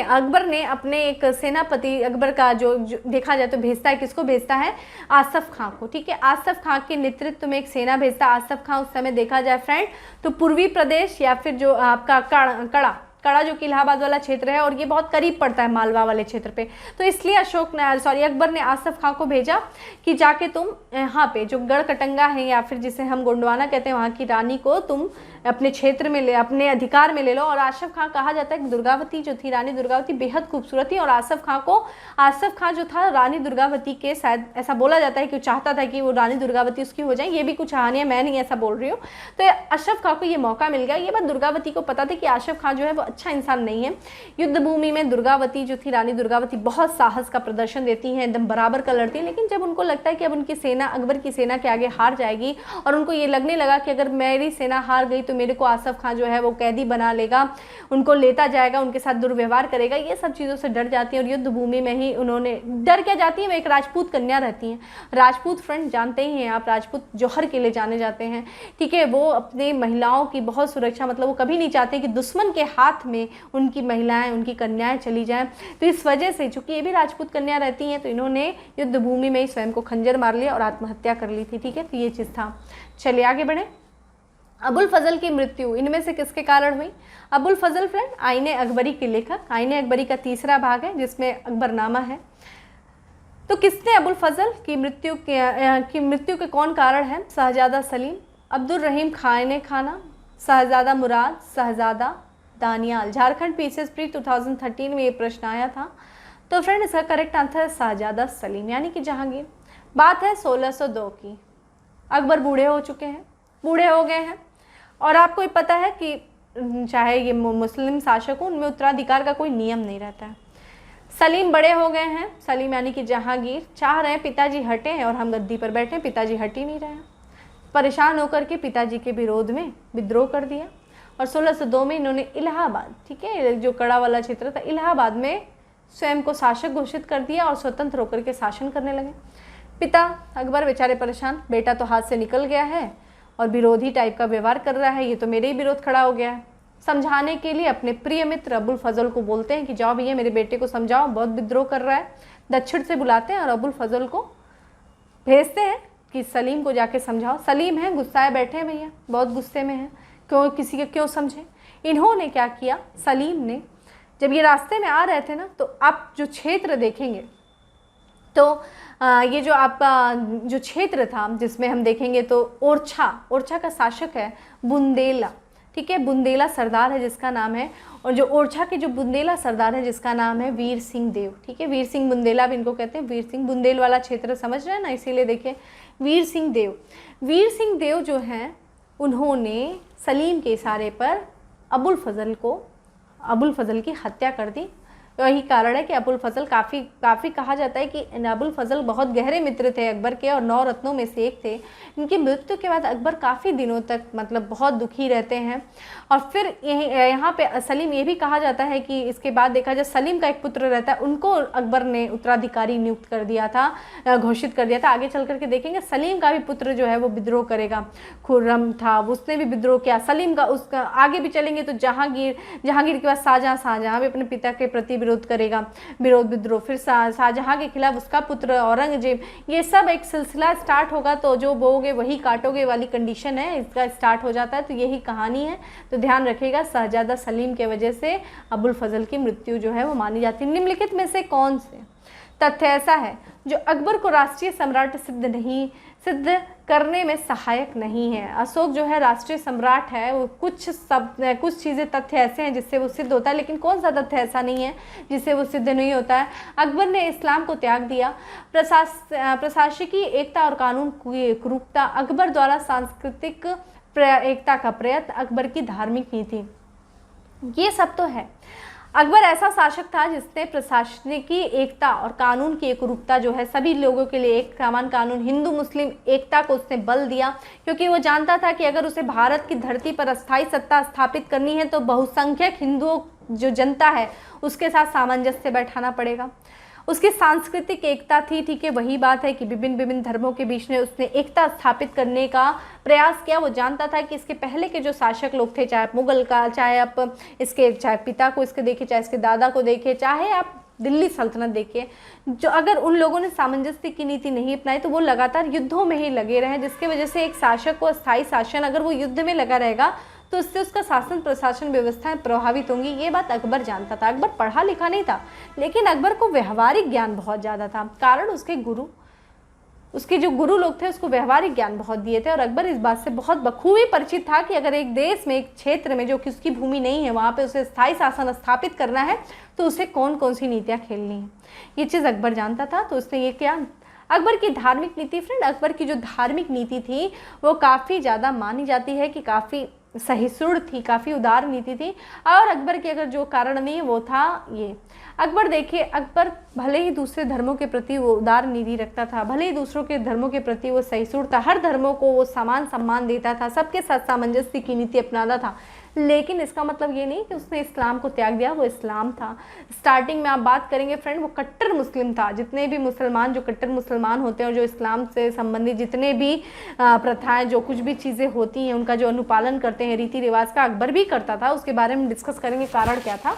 अकबर ने अपने एक सेनापति, अकबर का जो देखा जाए तो भेजता है, किसको भेजता है? आसफ खां को, ठीक है। आसफ खां के नेतृत्व में एक सेना भेजता है। आसफ खां उस समय देखा जाए फ्रेंड तो पूर्वी प्रदेश या फिर जो आपका कड़ा जो कि इलाहाबाद वाला क्षेत्र है और ये बहुत करीब पड़ता है मालवा वाले क्षेत्र पे। तो इसलिए अकबर ने आसफ खां को भेजा कि जाके तुम यहाँ पे जो गढ़कटंगा है या फिर जिसे हम गोंडवाना कहते हैं, वहाँ की रानी को तुम अपने क्षेत्र में अपने अधिकार में ले लो। और आसफ खां, कहा जाता है कि दुर्गावती जो थी, रानी दुर्गावती बेहद खूबसूरत थी और आसफ खां जो था रानी दुर्गावती के, शायद ऐसा बोला जाता है कि वो चाहता था कि वो रानी दुर्गावती उसकी हो जाए। ये भी कुछ कहानियाँ, मैं नहीं ऐसा बोल रही हूँ। तो आसफ खां को ये मौका मिल गया। ये बात दुर्गावती को पता था कि आसफ खां जो है वो अच्छा इंसान नहीं है। युद्ध भूमि में दुर्गावती जो थी, रानी दुर्गावती, बहुत साहस का प्रदर्शन देती हैं, एकदम बराबर का लड़ती है। लेकिन जब उनको लगता है कि अब उनकी सेना अकबर की सेना के आगे हार जाएगी और उनको ये लगने लगा कि अगर मेरी सेना हार गई तो मेरे को आसफ खां जो है वो कैदी बना लेगा, उनको लेता जाएगा, उनके साथ दुर्व्यवहार करेगा, ये सब चीज़ों से डर जाती है। और युद्ध भूमि में ही उन्होंने डर क्या जाती है, वो एक राजपूत कन्या रहती हैं। राजपूत फ्रेंड जानते ही हैं आप, राजपूत जौहर के लिए जाने जाते हैं, ठीक है। वो अपनी महिलाओं की बहुत सुरक्षा, मतलब वो कभी नहीं चाहते कि दुश्मन के हाथ में उनकी महिलाएं, उनकी कन्याएं चली जाएं। तो इस वजह से, चूंकि ये भी राजपूत कन्या रहती हैं, तो इन्होंने युद्ध भूमि में ही स्वयं को खंजर मार लिया और आत्महत्या कर ली थी, ठीक है। तो ये चीज़ था। चलिए आगे बढ़े। अबुल फजल की मृत्यु इनमें से किसके कारण हुई? अबुल फजल फ्रेंड आईने अकबरी के लेखक, आईने अकबरी का तीसरा भाग है जिसमें अकबरनामा है। तो किसने अबुल फजल की मृत्यु के कौन कारण है? शहजादा सलीम, अब्दुल रहीम खाने खाना, शहजादा मुराद, शहजादा दानियाल। झारखंड पीसीएस प्री 2013 में ये प्रश्न आया था। तो फ्रेंड इसका करेक्ट आंसर है शहजादा सलीम यानी कि जहांगीर। बात है 1602 की। अकबर बूढ़े हो चुके हैं, बूढ़े हो गए हैं और आपको ये पता है कि चाहे ये मुस्लिम शासक हो, उनमें उत्तराधिकार का कोई नियम नहीं रहता है। सलीम बड़े हो गए हैं, सलीम यानी कि जहांगीर चाह रहे हैं पिताजी हटें और हम गद्दी पर बैठें, पिताजी हट ही नहीं रहे हैं। परेशान होकर के पिताजी के विरोध में विद्रोह कर दिया और 1602 में इन्होंने इलाहाबाद, ठीक है, जो कड़ा वाला क्षेत्र था, इलाहाबाद में स्वयं को शासक घोषित कर दिया और स्वतंत्र होकर के शासन करने लगे। पिता अकबर बेचारे परेशान, बेटा तो हाथ से निकल गया है और विरोधी टाइप का व्यवहार कर रहा है, ये तो मेरे ही विरोध खड़ा हो गया है। समझाने के लिए अपने प्रिय मित्र अबुल फजल को बोलते हैं कि जाओ भैया मेरे बेटे को समझाओ, बहुत विद्रोह कर रहा है। दक्षिण से बुलाते हैं और अबुल फजल को भेजते हैं कि सलीम को जाके समझाओ। सलीम है, गुस्साए बैठे हैं भैया, बहुत गुस्से में हैं, क्यों किसी के क्यों समझे। इन्होंने क्या किया, सलीम ने, जब ये रास्ते में आ रहे थे ना, तो आप जो क्षेत्र देखेंगे तो ये जो आपका जो क्षेत्र था जिसमें हम देखेंगे तो ओरछा का शासक है बुंदेला, ठीक है, बुंदेला सरदार है जिसका नाम है, और जो ओरछा के जो बुंदेला सरदार है जिसका नाम है वीर सिंह देव, ठीक है। वीर सिंह बुंदेला भी इनको कहते हैं, वीर सिंह बुंदेल वाला क्षेत्र समझ रहे हैं ना, इसीलिए देखिए वीर सिंह देव जो हैं उन्होंने सलीम के इशारे पर अबुल फजल की हत्या कर दी। यही कारण है कि अबुल फजल काफ़ी कहा जाता है कि अबुल फजल बहुत गहरे मित्र थे अकबर के और 9 रत्नों में से एक थे। इनकी मृत्यु के बाद अकबर काफ़ी दिनों तक मतलब बहुत दुखी रहते हैं। और फिर यहाँ पे सलीम, ये भी कहा जाता है कि इसके बाद देखा जाए सलीम का एक पुत्र रहता है, उनको अकबर ने उत्तराधिकारी नियुक्त कर दिया था, घोषित कर दिया था। आगे चल करके देखेंगे सलीम का भी पुत्र जो है वो विद्रोह करेगा, खुर्रम था, उसने भी विद्रोह किया। सलीम का उसका आगे भी चलेंगे तो जहांगीर के बाद शाहजहां भी अपने पिता के प्रति विरोध करेगा, विद्रोह। फिर शाहजहां के खिलाफ उसका पुत्र औरंगजेब। ये सब एक सिलसिला स्टार्ट होगा, तो जो बोओगे वही काटोगे वाली कंडीशन है, इसका स्टार्ट हो जाता है। तो यही कहानी है, तो ध्यान रखिएगा। शहजादा सलीम के वजह से अबुल फजल की मृत्यु जो है वो मानी जाती है। निम्नलिखित में से कौन से तथ्य ऐसा है जो अकबर को राष्ट्रीय सम्राट सिद्ध करने में सहायक नहीं है? अशोक जो है राष्ट्रीय सम्राट है, वो कुछ चीज़ें तथ्य ऐसे हैं जिससे वो सिद्ध होता है, लेकिन कौन सा तथ्य ऐसा नहीं है जिससे वो सिद्ध नहीं होता है? अकबर ने इस्लाम को त्याग दिया, प्रशासकीय एकता और कानून की एकरूपता, अकबर द्वारा सांस्कृतिक एकता का प्रयत्न, अकबर की धार्मिक नीति। ये सब तो है। अकबर ऐसा शासक था जिसने प्रशासनिकी एकता और कानून की एकरूपता जो है, सभी लोगों के लिए एक समान कानून, हिंदू मुस्लिम एकता को उसने बल दिया, क्योंकि वो जानता था कि अगर उसे भारत की धरती पर अस्थायी सत्ता स्थापित करनी है तो बहुसंख्यक हिंदुओं जो जनता है उसके साथ सामंजस्य बैठाना पड़ेगा। उसकी सांस्कृतिक एकता थी, ठीक है, वही बात है कि विभिन्न धर्मों के बीच में उसने एकता स्थापित करने का प्रयास किया। वो जानता था कि इसके पहले के जो शासक लोग थे, चाहे आप मुगल का, चाहे आप चाहे पिता को इसके देखें, चाहे इसके दादा को देखें, चाहे आप दिल्ली सल्तनत देखिए, जो अगर उन लोगों ने सामंजस्य की नीति नहीं अपनाई तो वो लगातार युद्धों में ही लगे रहे, जिसकी वजह से एक शासक को अस्थायी शासन, अगर वो युद्ध में लगा रहेगा तो उससे उसका शासन प्रशासन व्यवस्थाएं प्रभावित होंगी। ये बात अकबर जानता था। अकबर पढ़ा लिखा नहीं था, लेकिन अकबर को व्यवहारिक ज्ञान बहुत ज़्यादा था, कारण उसके जो गुरु लोग थे उसको व्यवहारिक ज्ञान बहुत दिए थे। और अकबर इस बात से बहुत बखूबी परिचित था कि अगर एक देश में, एक क्षेत्र में जो कि उसकी भूमि नहीं है, वहाँ पे उसे स्थायी शासन स्थापित करना है तो उसे कौन कौन सी नीतियाँ खेलनी है, ये चीज़ अकबर जानता था। तो उसने ये किया। अकबर की धार्मिक नीति, फ्रेंड, अकबर की जो धार्मिक नीति थी वो काफ़ी ज़्यादा मानी जाती है कि काफ़ी सहिष्णु थी, काफ़ी उदार नीति थी। और अकबर के अगर जो कारण नहीं वो था ये, अकबर देखिए, अकबर भले ही दूसरे धर्मों के प्रति वो उदार नीति रखता था, भले ही दूसरों के धर्मों के प्रति वो सहिष्णु था, हर धर्मों को वो समान सम्मान देता था, सबके साथ सामंजस्य की नीति अपनाता था, लेकिन इसका मतलब ये नहीं कि उसने इस्लाम को त्याग दिया। वो इस्लाम था। स्टार्टिंग में आप बात करेंगे फ्रेंड, वो कट्टर मुस्लिम था। जितने भी मुसलमान जो कट्टर मुसलमान होते हैं और जो इस्लाम से संबंधित जितने भी प्रथाएं, जो कुछ भी चीज़ें होती हैं, उनका जो अनुपालन करते हैं, रीति रिवाज का, अकबर भी करता था। उसके बारे में डिस्कस करेंगे कारण क्या था।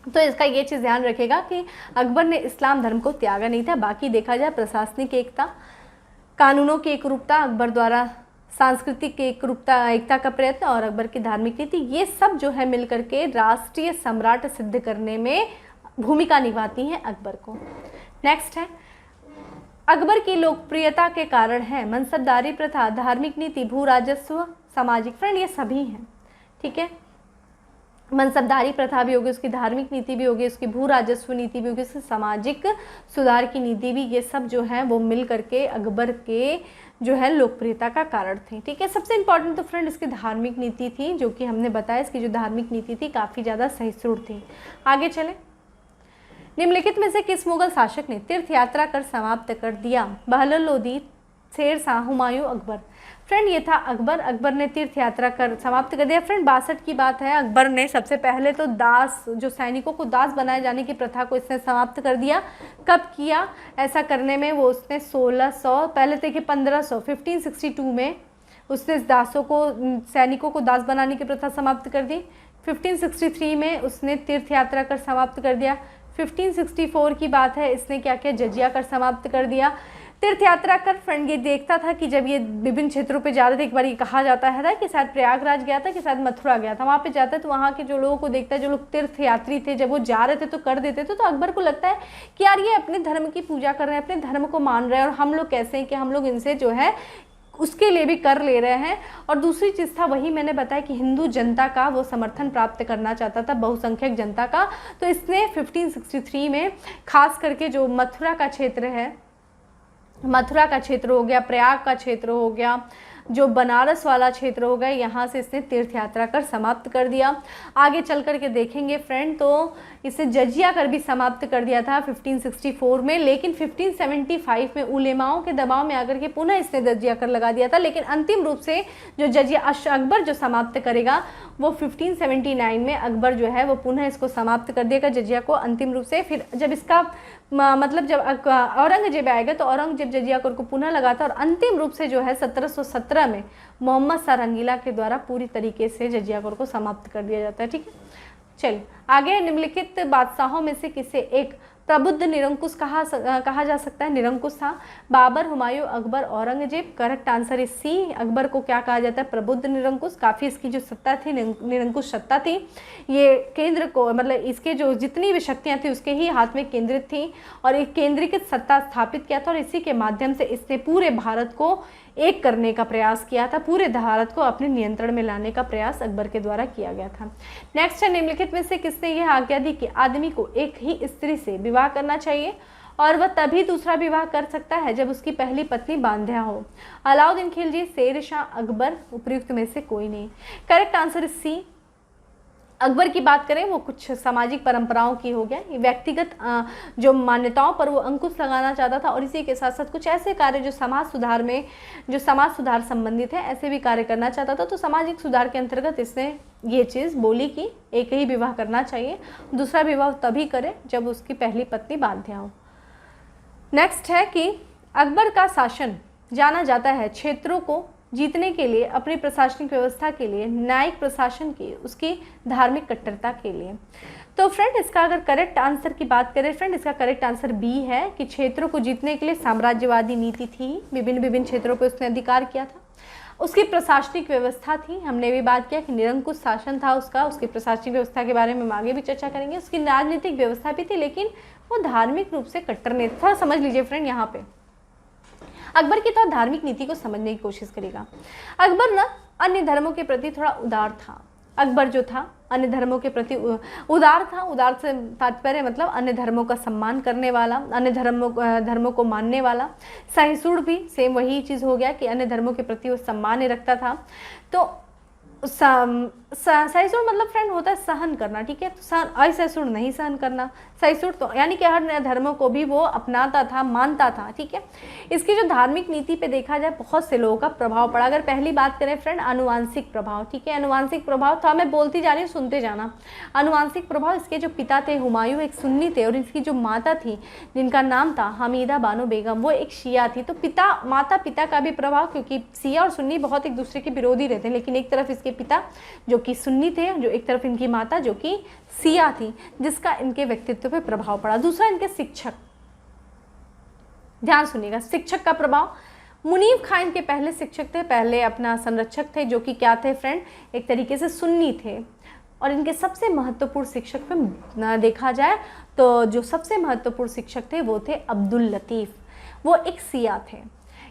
तो इसका ये चीज़ ध्यान रखेगा कि अकबर ने इस्लाम धर्म को त्यागा नहीं था। बाकी देखा जाए प्रशासनिक एकता, कानूनों की एकरूपता, अकबर द्वारा सांस्कृतिक एकता का प्रयत्न और अकबर की धार्मिक नीति, ये सब जो है मिलकर के राष्ट्रीय सम्राट सिद्ध करने में भूमिका निभाती हैं अकबर को। नेक्स्ट है, अकबर की लोकप्रियता के कारण है मनसबदारी प्रथा, धार्मिक नीति, भू राजस्व, सामाजिक। फ्रेंड, ये सभी हैं, ठीक है। मनसबदारी प्रथा भी होगी, उसकी धार्मिक नीति भी होगी, उसकी भू राजस्व नीति भी होगी, उसकी सामाजिक सुधार की नीति भी, ये सब जो है वो मिल करके अकबर के जो है लोकप्रियता का कारण थे, ठीक है। सबसे इंपॉर्टेंट तो फ्रेंड इसकी धार्मिक नीति थी, जो कि हमने बताया, इसकी जो धार्मिक नीति थी काफ़ी ज़्यादा सहिष्णु थी। आगे चले, निम्नलिखित में से किस मुगल शासक ने तीर्थ यात्रा कर समाप्त कर दिया? बहलोल लोदी, शेर शाह, हुमायूं, अकबर। फ्रेंड, ये था अकबर। अकबर ने तीर्थ यात्रा कर समाप्त कर दिया। फ्रेंड, 62 की बात है। अकबर ने सबसे पहले तो दास, जो सैनिकों को दास बनाए जाने की प्रथा को इसने समाप्त कर दिया। कब किया? ऐसा करने में वो उसने 1600, पहले देखिए 1562 में उसने दासों को, सैनिकों को दास बनाने की प्रथा समाप्त कर दी। 1563 में उसने तीर्थ यात्रा कर समाप्त कर दिया। 1564 की बात है, इसने क्या किया? जजिया कर समाप्त कर दिया। तीर्थ यात्रा कर फ्रेंड ये देखता था कि जब ये विभिन्न क्षेत्रों पे जा रहे थे, एक बार ये कहा जाता है कि शायद प्रयागराज गया था कि शायद मथुरा गया था, वहाँ पे जाता है तो वहाँ के जो लोगों को देखता है, जो लोग तीर्थ यात्री थे, जब वो जा रहे थे तो कर देते थे, तो अकबर को लगता है कि यार ये अपने धर्म की पूजा कर रहे हैं, अपने धर्म को मान रहे हैं, और हम लोग कैसे हैं कि हम लोग इनसे जो है उसके लिए भी कर ले रहे हैं। और दूसरी चीज़ था, वही मैंने बताया कि हिंदू जनता का वो समर्थन प्राप्त करना चाहता था, बहुसंख्यक जनता का। तो इसने 1563 में खास करके जो मथुरा का क्षेत्र है, मथुरा का क्षेत्र हो गया, प्रयाग का क्षेत्र हो गया, जो बनारस वाला क्षेत्र हो गया, यहाँ से इसने तीर्थ यात्रा कर समाप्त कर दिया। आगे चल कर के देखेंगे फ्रेंड तो इसे जजिया कर भी समाप्त कर दिया था 1564 में, लेकिन 1575 में उलेमाओं के दबाव में आकर के पुनः इसने जजिया कर लगा दिया था। लेकिन अंतिम रूप से जो जजिया अकबर जो समाप्त करेगा वो 1579 में अकबर जो है वो पुनः इसको समाप्त कर देगा जजिया को अंतिम रूप से। फिर जब इसका मतलब जब औरंगजेब आएगा तो औरंगजेब जजिया कर को पुनः लगाता और अंतिम रूप से जो है 1717 में मोहम्मद शाह रंगीला के द्वारा पूरी तरीके से जजिया कर को समाप्त कर दिया जाता है। ठीक है, चलिए आगे। निम्नलिखित बादशाहों में से किसे एक प्रबुद्ध निरंकुश कहा जा सकता है? निरंकुश था Babur, Humayun, Akbar, Aurangzeb. Correct answer is C. Akbar को क्या कहा जाता है? प्रबुद्ध निरंकुश। काफ़ी इसकी जो सत्ता थी, निरंकुश सत्ता थी, ये केंद्र को मतलब इसके जो जितनी भी शक्तियाँ थी उसके ही हाथ में केंद्रित थी और एक केंद्रीकृत सत्ता स्थापित किया था और इसी के माध्यम से इसने पूरे भारत को एक करने का प्रयास किया था, पूरे भारत को अपने नियंत्रण में लाने का प्रयास अकबर के द्वारा किया गया था। नेक्स्ट है, निम्नलिखित में से किसने यह आज्ञा दी कि आदमी को एक ही स्त्री से विवाह करना चाहिए और वह तभी दूसरा विवाह कर सकता है जब उसकी पहली पत्नी बांध्या हो? अलाउद्दीन खिलजी, शेर शाह, अकबर। उपयुक्त में से कोई नहीं। Correct answer is C. Akbar की बात करें वो कुछ सामाजिक परंपराओं की हो गया, व्यक्तिगत जो मान्यताओं पर वो अंकुश लगाना चाहता था और इसी के साथ साथ कुछ ऐसे कार्य जो समाज सुधार संबंधित है ऐसे भी कार्य करना चाहता था। तो सामाजिक सुधार के अंतर्गत इसने ये चीज़ बोली कि एक ही विवाह करना चाहिए, दूसरा विवाह तभी करे जब उसकी पहली पत्नी बांध्या हो। नेक्स्ट है कि अकबर का शासन जाना जाता है क्षेत्रों को जीतने के लिए, अपनी प्रशासनिक व्यवस्था के लिए, न्यायिक प्रशासन की, उसकी धार्मिक कट्टरता के लिए। तो फ्रेंड इसका अगर करेक्ट आंसर की बात करें फ्रेंड, इसका करेक्ट आंसर बी है कि क्षेत्रों को जीतने के लिए साम्राज्यवादी नीति थी, विभिन्न क्षेत्रों पर उसने अधिकार किया था। उसकी प्रशासनिक व्यवस्था थी, हमने भी बात किया कि निरंकुश शासन था उसका, उसकी प्रशासनिक व्यवस्था के बारे में हम आगे भी चर्चा करेंगे। उसकी राजनीतिक व्यवस्था भी थी लेकिन वो धार्मिक रूप से कट्टर नहीं था। समझ लीजिए फ्रेंड, यहाँ पे अकबर की तो धार्मिक नीति को समझने की कोशिश करेगा। अकबर ना अन्य धर्मों के प्रति थोड़ा उदार था। अकबर जो था अन्य धर्मों के प्रति उदार था। उदार से तात्पर्य मतलब अन्य धर्मों का सम्मान करने वाला, अन्य धर्मों को मानने वाला। सहिष्णु भी सेम वही चीज़ हो गया कि अन्य धर्मों के प्रति वो सम्मान रखता था। तो सहिष्णु मतलब फ्रेंड होता है सहन करना, ठीक है। तो असहिष्णु नहीं सहन करना, सहिष्णु तो यानी कि हर धर्मों को भी वो अपनाता था, मानता था, ठीक है। इसकी जो धार्मिक नीति पे देखा जाए बहुत से लोगों का प्रभाव पड़ा। अगर पहली बात करें फ्रेंड अनुवांशिक प्रभाव, ठीक है, अनुवांशिक प्रभाव था, मैं बोलती जा रही हूँ सुनते जाना। अनुवांशिक प्रभाव, इसके जो पिता थे हुमायूं एक सुन्नी थे और इसकी जो माता थी जिनका नाम था हमीदा बानो बेगम वो एक शिया थी। तो माता पिता का भी प्रभाव, क्योंकि शिया और सुन्नी बहुत एक दूसरे के विरोधी रहते हैं, लेकिन एक तरफ इसके पिता जो कि सुन्नी थे, जो एक तरफ इनकी माता जो कि सिया थी, जिसका इनके व्यक्तित्व पे प्रभाव पड़ा। दूसरा इनके शिक्षक, ध्यान सुनिएगा, शिक्षक का प्रभाव। मुनीब खां इनके पहले शिक्षक थे, पहले अपना संरक्षक थे, जो कि क्या थे फ्रेंड, एक तरीके से सुन्नी थे। और इनके सबसे महत्वपूर्ण शिक्षक पे देखा जाए तो जो सबसे महत्वपूर्ण शिक्षक थे वो थे अब्दुल लतीफ़, वो एक सिया थे।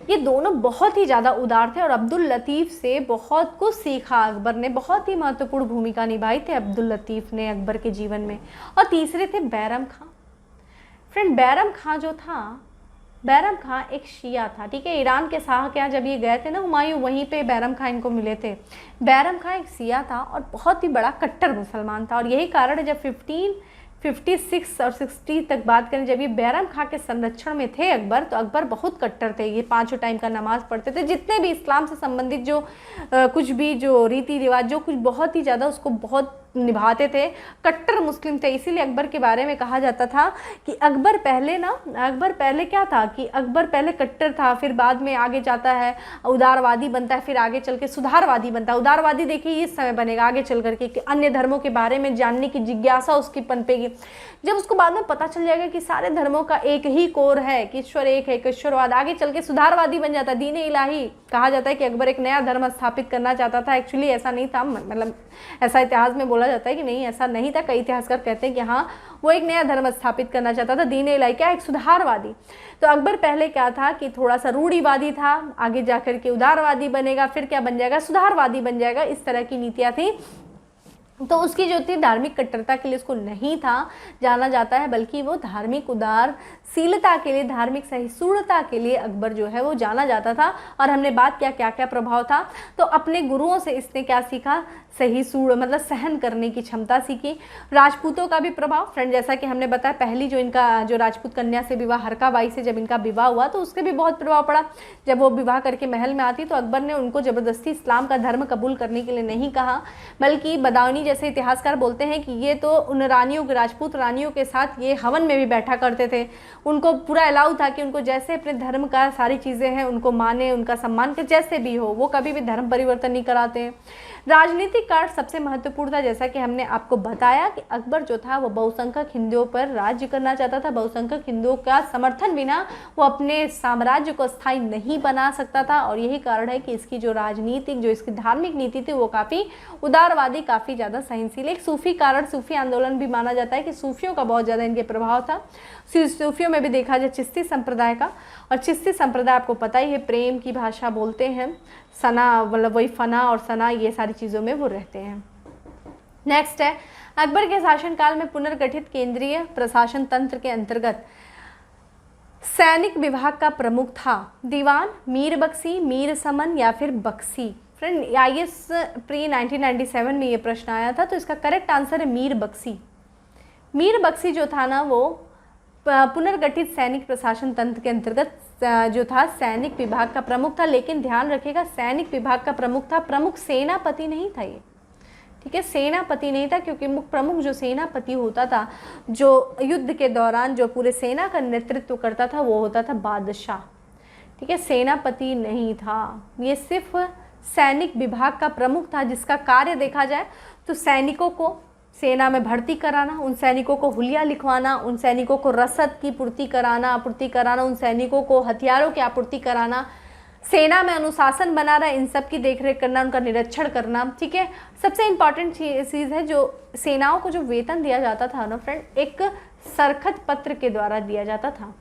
ये दोनों बहुत ही ज़्यादा उदार थे और अब्दुल लतीफ़ से बहुत कुछ सीखा अकबर ने, बहुत ही महत्वपूर्ण भूमिका निभाई थे अब्दुल लतीफ़ ने अकबर के जीवन में। और तीसरे थे बैरम खां। फ्रेंड बैरम खां जो था, बैरम खां एक शिया था, ठीक है। ईरान के शाह के यहाँ जब ये गए थे ना हुमायूं, वहीं पे बैरम खां इनको मिले थे। बैरम खां एक शिया था और बहुत ही बड़ा कट्टर मुसलमान था और यही कारण है जब 1556 और 60 तक बात करें, जब ये बैरम खां के संरक्षण में थे अकबर, तो अकबर बहुत कट्टर थे। ये 5 टाइम का नमाज पढ़ते थे, जितने भी इस्लाम से संबंधित जो कुछ भी जो रीति रिवाज जो कुछ बहुत ही ज़्यादा उसको बहुत निभाते थे, कट्टर मुस्लिम थे। इसीलिए अकबर के बारे में कहा जाता था कि अकबर पहले क्या था कि अकबर पहले कट्टर था, फिर बाद में आगे जाता है उदारवादी बनता है, फिर आगे चल के सुधारवादी बनता है। उदारवादी देखिए इस समय बनेगा आगे चल करके कि अन्य धर्मों के बारे में जानने की जिज्ञासा उसकी पनपेगी। जब उसको बाद में पता चल जाएगा कि सारे धर्मों का एक ही कोर है, कि ईश्वर एक है, ईश्वरवाद, आगे चल के सुधारवादी बन जाता है। दीन इलाही कहा जाता है कि अकबर एक नया धर्म स्थापित करना चाहता था। एक्चुअली ऐसा नहीं था, मतलब ऐसा इतिहास में बोला जाता है कि नहीं ऐसा नहीं था। कई इतिहासकार कहते हैं कि हाँ वो एक नया धर्म स्थापित करना चाहता था, दीन इलाही, क्या एक सुधारवादी। तो अकबर पहले क्या था कि थोड़ा सा रूढ़िवादी था, आगे जाकर के उदारवादी बनेगा, फिर क्या बन जाएगा, सुधारवादी बन जाएगा। इस तरह की नीतियाँ थी तो उसकी जो थी धार्मिक कट्टरता के लिए उसको नहीं था जाना जाता है, बल्कि वो धार्मिक उदारशीलता के लिए, धार्मिक सहिष्णुता के लिए अकबर जो है वो जाना जाता था। और हमने बात किया क्या क्या प्रभाव था, तो अपने गुरुओं से इसने क्या सीखा, सहिष्णु मतलब सहन करने की क्षमता सीखी। राजपूतों का भी प्रभाव फ्रेंड, जैसा कि हमने बताया पहली जो इनका जो राजपूत कन्या से विवाह, हरकाबाई से जब इनका विवाह हुआ तो उसके भी बहुत प्रभाव पड़ा। जब वो विवाह करके महल में आती तो अकबर ने उनको ज़बरदस्ती इस्लाम का धर्म कबूल करने के लिए नहीं कहा, बल्कि बदायूनी जैसे इतिहासकार बोलते हैं कि ये तो उन रानियों, राजपूत रानियों के साथ ये हवन में भी बैठा करते थे। उनको पूरा अलाउ था कि उनको जैसे अपने धर्म का सारी चीज़ें हैं उनको माने, उनका सम्मान कर, जैसे भी हो, वो कभी भी धर्म परिवर्तन नहीं कराते हैं। राजनीतिक कार्य सबसे महत्वपूर्ण था, जैसा कि हमने आपको बताया कि अकबर जो था वो बहुसंख्यक हिंदुओं पर राज्य करना चाहता था। बहुसंख्यक हिंदुओं का समर्थन बिना वो अपने साम्राज्य को स्थायी नहीं बना सकता था, और यही कारण है कि इसकी जो राजनीतिक, जो इसकी धार्मिक नीति थी वो काफ़ी उदारवादी, काफ़ी ज़्यादा सहनशील। एक सूफी कारण, सूफी आंदोलन भी माना जाता है कि सूफियों का बहुत ज़्यादा इनके प्रभाव था। सूफियों में भी देखा जाए चिश्ती संप्रदाय का, और चिश्ती संप्रदाय आपको पता ही है प्रेम की भाषा बोलते हैं, सना मतलब वही फना और सना, ये सारी चीज़ों में वो रहते हैं। नेक्स्ट है अकबर के शासनकाल में पुनर्गठित केंद्रीय प्रशासन तंत्र के अंतर्गत सैनिक विभाग का प्रमुख था दीवान, मीर बख्शी, मीर समन या फिर बख्शी। फ्रेंड IAS प्री 1997 में ये प्रश्न आया था, तो इसका करेक्ट आंसर है मीर बख्शी। मीर बख्शी जो था ना वो पुनर्गठित सैनिक प्रशासन तंत्र के अंतर्गत जो था सैनिक विभाग का प्रमुख था। लेकिन ध्यान रखिएगा सैनिक विभाग का प्रमुख था, प्रमुख सेनापति नहीं था ये, ठीक है, सेनापति नहीं था, क्योंकि प्रमुख जो सेनापति होता था, जो युद्ध के दौरान जो पूरे सेना का नेतृत्व करता था वो होता था बादशाह, ठीक है, सेनापति नहीं था। ये सिर्फ सैनिक विभाग का प्रमुख था, जिसका कार्य देखा जाए तो सैनिकों को सेना में भर्ती कराना, उन सैनिकों को हुलिया लिखवाना, उन सैनिकों को रसद की आपूर्ति कराना, उन सैनिकों को हथियारों की आपूर्ति कराना, सेना में अनुशासन बना रहा, इन सब की देखरेख करना, उनका निरीक्षण करना, ठीक है। सबसे इम्पॉर्टेंट चीज़ है जो सेनाओं को जो वेतन दिया जाता था ना फ्रेंड, एक सरखत पत्र के द्वारा दिया जाता था।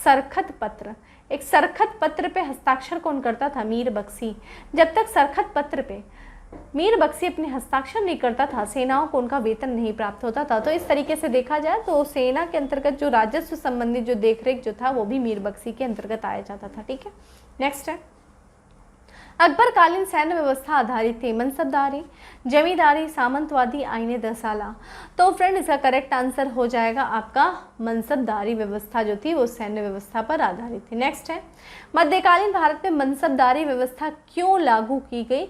सरखत पत्र, एक सरखत पत्र पे हस्ताक्षर कौन करता था? मीर बख्शी। जब तक सरखत पत्र पे मीर बख्शी अपने हस्ताक्षर नहीं करता था, सेनाओं को उनका वेतन नहीं प्राप्त होता था। तो इस तरीके से देखा जाए तो सेना के अंतर्गत जो राजस्व संबंधित जो देखरेख जो था वो भी मीर बख्शी के अंतर्गत आया जाता था, ठीक है। नेक्स्ट है अकबरकालीन सैन्य व्यवस्था आधारित थी मनसबदारी, जमींदारी, सामंतवादी, आईने दसाला। तो फ्रेंड इसका करेक्ट आंसर हो जाएगा आपका मनसबदारी व्यवस्था जो थी वो सैन्य व्यवस्था पर आधारित थी। नेक्स्ट है मध्यकालीन भारत में मनसबदारी व्यवस्था क्यों लागू की गई?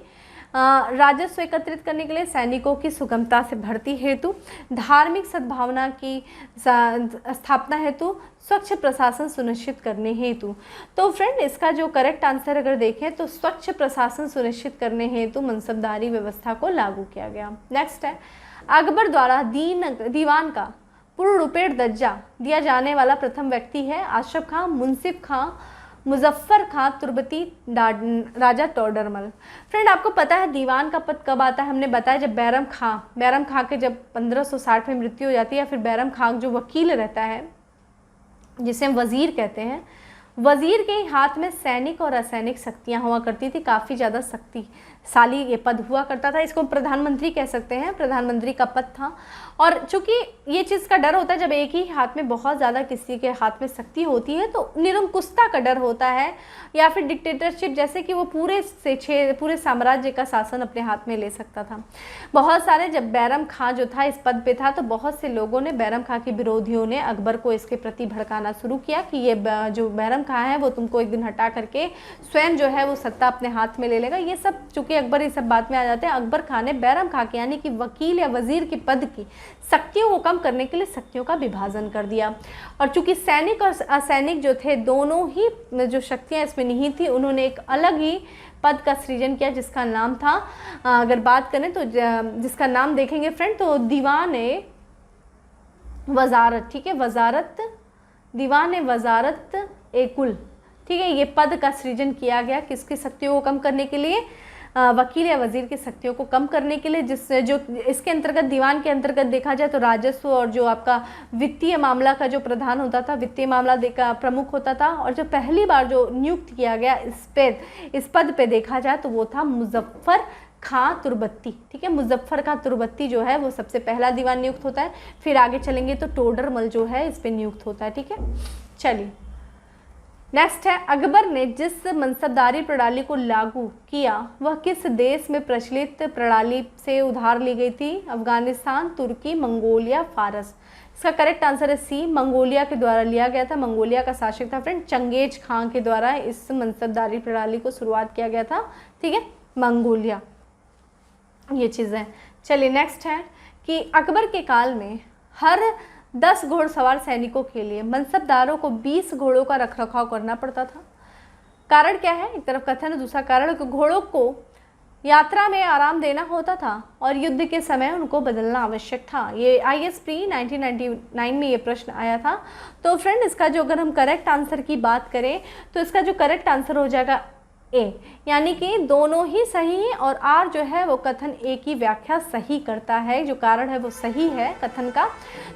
राजस्व एकत्रित करने के लिए, सैनिकों की सुगमता से भर्ती हेतु, धार्मिक सद्भावना की स्थापना हेतु, स्वच्छ प्रशासन सुनिश्चित करने हेतु। तो फ्रेंड इसका जो करेक्ट आंसर अगर देखें तो स्वच्छ प्रशासन सुनिश्चित करने हेतु मनसबदारी व्यवस्था को लागू किया गया। नेक्स्ट है अकबर द्वारा दीवान का पूर्ण रूपेण दर्जा दिया जाने वाला प्रथम व्यक्ति है अशरफ खां, मुंसिफ खां, मुजफ्फर खां, तुर्बती, राजा टोडरमल। फ्रेंड आपको पता है दीवान का पद कब आता है? हमने बताया जब बैरम खां के जब 1560 में मृत्यु हो जाती है, या फिर बैरम खां जो वकील रहता है जिसे हम वजीर कहते हैं, वजीर के हाथ में सैनिक और असैनिक शक्तियाँ हुआ करती थी, काफ़ी ज़्यादा शक्तिशाली ये पद हुआ करता था। इसको प्रधानमंत्री कह सकते हैं, प्रधानमंत्री का पद था। और चूंकि ये चीज़ का डर होता है जब एक ही हाथ में बहुत ज़्यादा किसी के हाथ में शक्ति होती है, तो निरंकुशता का डर होता है, या फिर डिक्टेटरशिप, जैसे कि वो पूरे साम्राज्य का शासन अपने हाथ में ले सकता था। बहुत सारे जब बैरम खां जो था इस पद पे था, तो बहुत से लोगों ने, बैरम खां के विरोधियों ने अकबर को इसके प्रति भड़काना शुरू किया कि ये जो बैरम खां है वो तुमको एक दिन हटा करके स्वयं जो है वो सत्ता अपने हाथ में ले लेगा। ये सब चूंकि अकबर इस सब बात में आ जाते हैं, अकबर खां ने बैरम खां के यानी कि वकील या वजीर के पद की शक्तियों को कम करने के लिए शक्तियों का विभाजन कर दिया। और चूंकि सैनिक और असैनिक जो थे दोनों ही जो शक्तियां इसमें निहित थी, उन्होंने एक अलग ही पद का सृजन किया जिसका नाम था, अगर बात करें तो जिसका नाम देखेंगे फ्रेंड तो दीवान वजारत, ठीक है, वजारत, दीवान वजारत ए कुल, ठीक है। ये पद का सृजन किया गया किसकी शक्तियों को कम करने के लिए? वकील या वजीर की शक्तियों को कम करने के लिए, जिससे जो इसके अंतर्गत दीवान के अंतर्गत देखा जाए तो राजस्व और जो आपका वित्तीय मामला का जो प्रधान होता था, वित्तीय मामला का प्रमुख होता था। और जो पहली बार जो नियुक्त किया गया इस पद पे देखा जाए तो वो था मुजफ्फर खां तुर्बत्ती, ठीक है, मुजफ्फर खां तुर्बत्ती जो है वो सबसे पहला दीवान नियुक्त होता है। फिर आगे चलेंगे तो टोडरमल जो है इस पे नियुक्त होता है, ठीक है। चलिए नेक्स्ट है, अकबर ने जिस मनसबदारी प्रणाली को लागू किया वह किस देश में प्रचलित प्रणाली से उधार ली गई थी? अफगानिस्तान, तुर्की, मंगोलिया, फारस। इसका करेक्ट आंसर है सी, मंगोलिया के द्वारा लिया गया था। मंगोलिया का शासक था फ्रेंड चंगेज खां के द्वारा इस मनसबदारी प्रणाली को शुरुआत किया गया था, ठीक है, मंगोलिया। ये चीज़ है। चलिए नेक्स्ट है कि अकबर के काल में हर 10 घोड़सवार सैनिकों के लिए मनसबदारों को 20 घोड़ों का रखरखाव करना पड़ता था। कारण क्या है? एक तरफ कथन है, दूसरा कारण कि घोड़ों को यात्रा में आराम देना होता था और युद्ध के समय उनको बदलना आवश्यक था। ये IAS प्री 1999 में ये प्रश्न आया था। तो फ्रेंड इसका जो अगर हम करेक्ट आंसर की बात करें तो इसका जो करेक्ट आंसर हो जाएगा ए, यानी कि दोनों ही सही है और आर जो है वो कथन ए की व्याख्या सही करता है। जो कारण है वो सही है कथन का,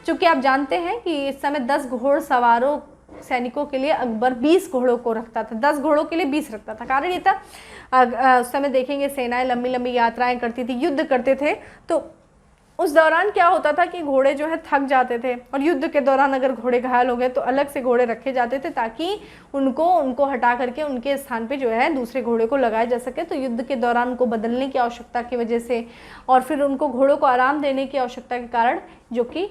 चूँकि आप जानते हैं कि इस समय 10 घोड़सवारों सैनिकों के लिए अकबर 20 घोड़ों को रखता था, 10 घोड़ों के लिए 20 रखता था। कारण ये था उस समय देखेंगे सेनाएं लंबी लंबी यात्राएं करती थी, युद्ध करते थे, तो उस दौरान क्या होता था कि घोड़े जो है थक जाते थे और युद्ध के दौरान अगर घोड़े घायल हो गए तो अलग से घोड़े रखे जाते थे ताकि उनको हटा करके उनके स्थान पे जो है दूसरे घोड़े को लगाया जा सके। तो युद्ध के दौरान उनको बदलने की आवश्यकता की वजह से और फिर उनको घोड़ों को आराम देने की आवश्यकता के कारण जो कि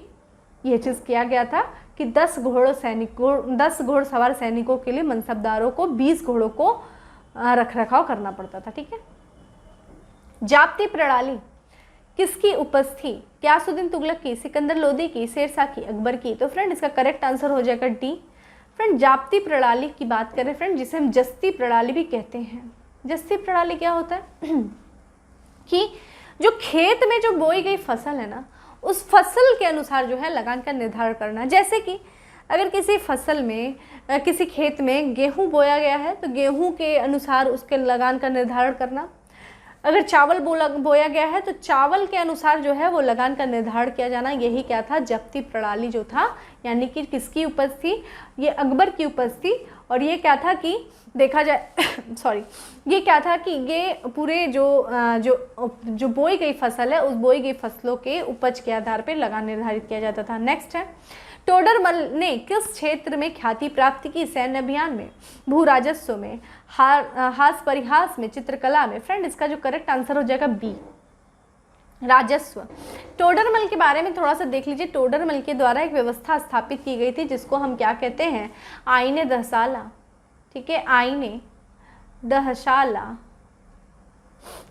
ये चीज़ किया गया था कि 10 घोड़सवार सैनिकों के लिए मनसबदारों को 20 घोड़ों को रखरखाव करना पड़ता था, ठीक है। जाप्ती प्रणाली किसकी उपज थी? गियासुद्दीन तुगलक की, सिकंदर लोदी की, शेरशाह की, अकबर की? तो फ्रेंड इसका करेक्ट आंसर हो जाएगा डी। फ्रेंड जाप्ती प्रणाली की बात करें फ्रेंड, जिसे हम जस्ती प्रणाली भी कहते हैं। जस्ती प्रणाली क्या होता है कि जो खेत में जो बोई गई फसल है ना, उस फसल के अनुसार जो है लगान का निर्धारण करना। जैसे कि अगर किसी फसल में किसी खेत में गेहूं बोया गया है तो गेहूं के अनुसार उसके लगान का निर्धारण करना। अगर चावल बोया गया है तो चावल के अनुसार जो है वो लगान का निर्धारण किया जाना। यही क्या था? जप्ती प्रणाली जो था, यानी कि किसकी उपज थी? ये अकबर की उपज थी। और ये क्या था कि देखा जाए सॉरी, ये क्या था कि ये पूरे जो बोई गई फसल है उस बोई गई फसलों के उपज के आधार पर लगान निर्धारित किया जाता था। नेक्स्ट है, टोडरमल ने किस क्षेत्र में ख्याति प्राप्त की? सैन्य अभियान में, भू राजस्व में, हास परिहास में, चित्रकला में? फ्रेंड इसका जो करेक्ट आंसर हो जाएगा बी, राजस्व। टोडरमल के बारे में थोड़ा सा देख लीजिए। टोडरमल के द्वारा एक व्यवस्था स्थापित की गई थी जिसको हम क्या कहते हैं? आईने दहसाला, ठीक है, आईने दहसाला,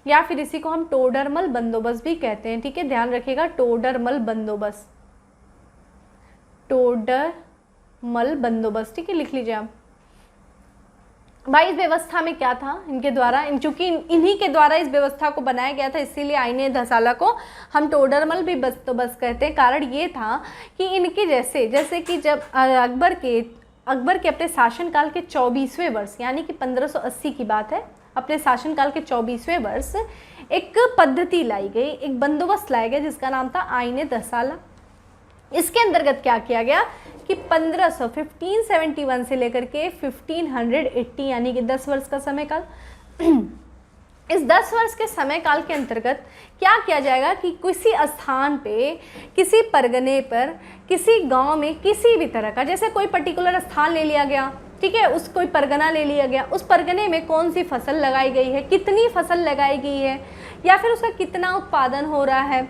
या फिर इसी को हम टोडरमल बंदोबस्त भी कहते हैं, ठीक है, ध्यान रखिएगा। टोडरमल बंदोबस्त, टोडरमल बंदोबस्त, ठीक है, लिख लीजिए आप। भाई इस व्यवस्था में क्या था इनके द्वारा? चूंकि इन्हीं के द्वारा इस व्यवस्था को बनाया गया था, इसीलिए आईने दहसाला को हम टोडरमल भी बंदोबस्त कहते हैं। कारण ये था कि इनके जैसे कि जब अकबर के अपने शासनकाल के 24वें वर्ष, यानी कि 1580 की बात है, अपने शासनकाल के 24वें वर्ष एक पद्धति लाई गई, एक बंदोबस्त लाया गया जिसका नाम था आईने दहसाला। इसके अंतर्गत क्या किया गया कि 1571 से लेकर के 1580, यानी कि 10 वर्ष का समय काल, इस 10 वर्ष के समय काल के अंतर्गत क्या किया जाएगा कि किसी स्थान पे, किसी परगने पर, किसी गांव में किसी भी तरह का, जैसे कोई पर्टिकुलर स्थान ले लिया गया, ठीक है, उस कोई परगना ले लिया गया, उस परगने में कौन सी फसल लगाई गई है, कितनी फसल लगाई गई है, या फिर उसका कितना उत्पादन हो रहा है,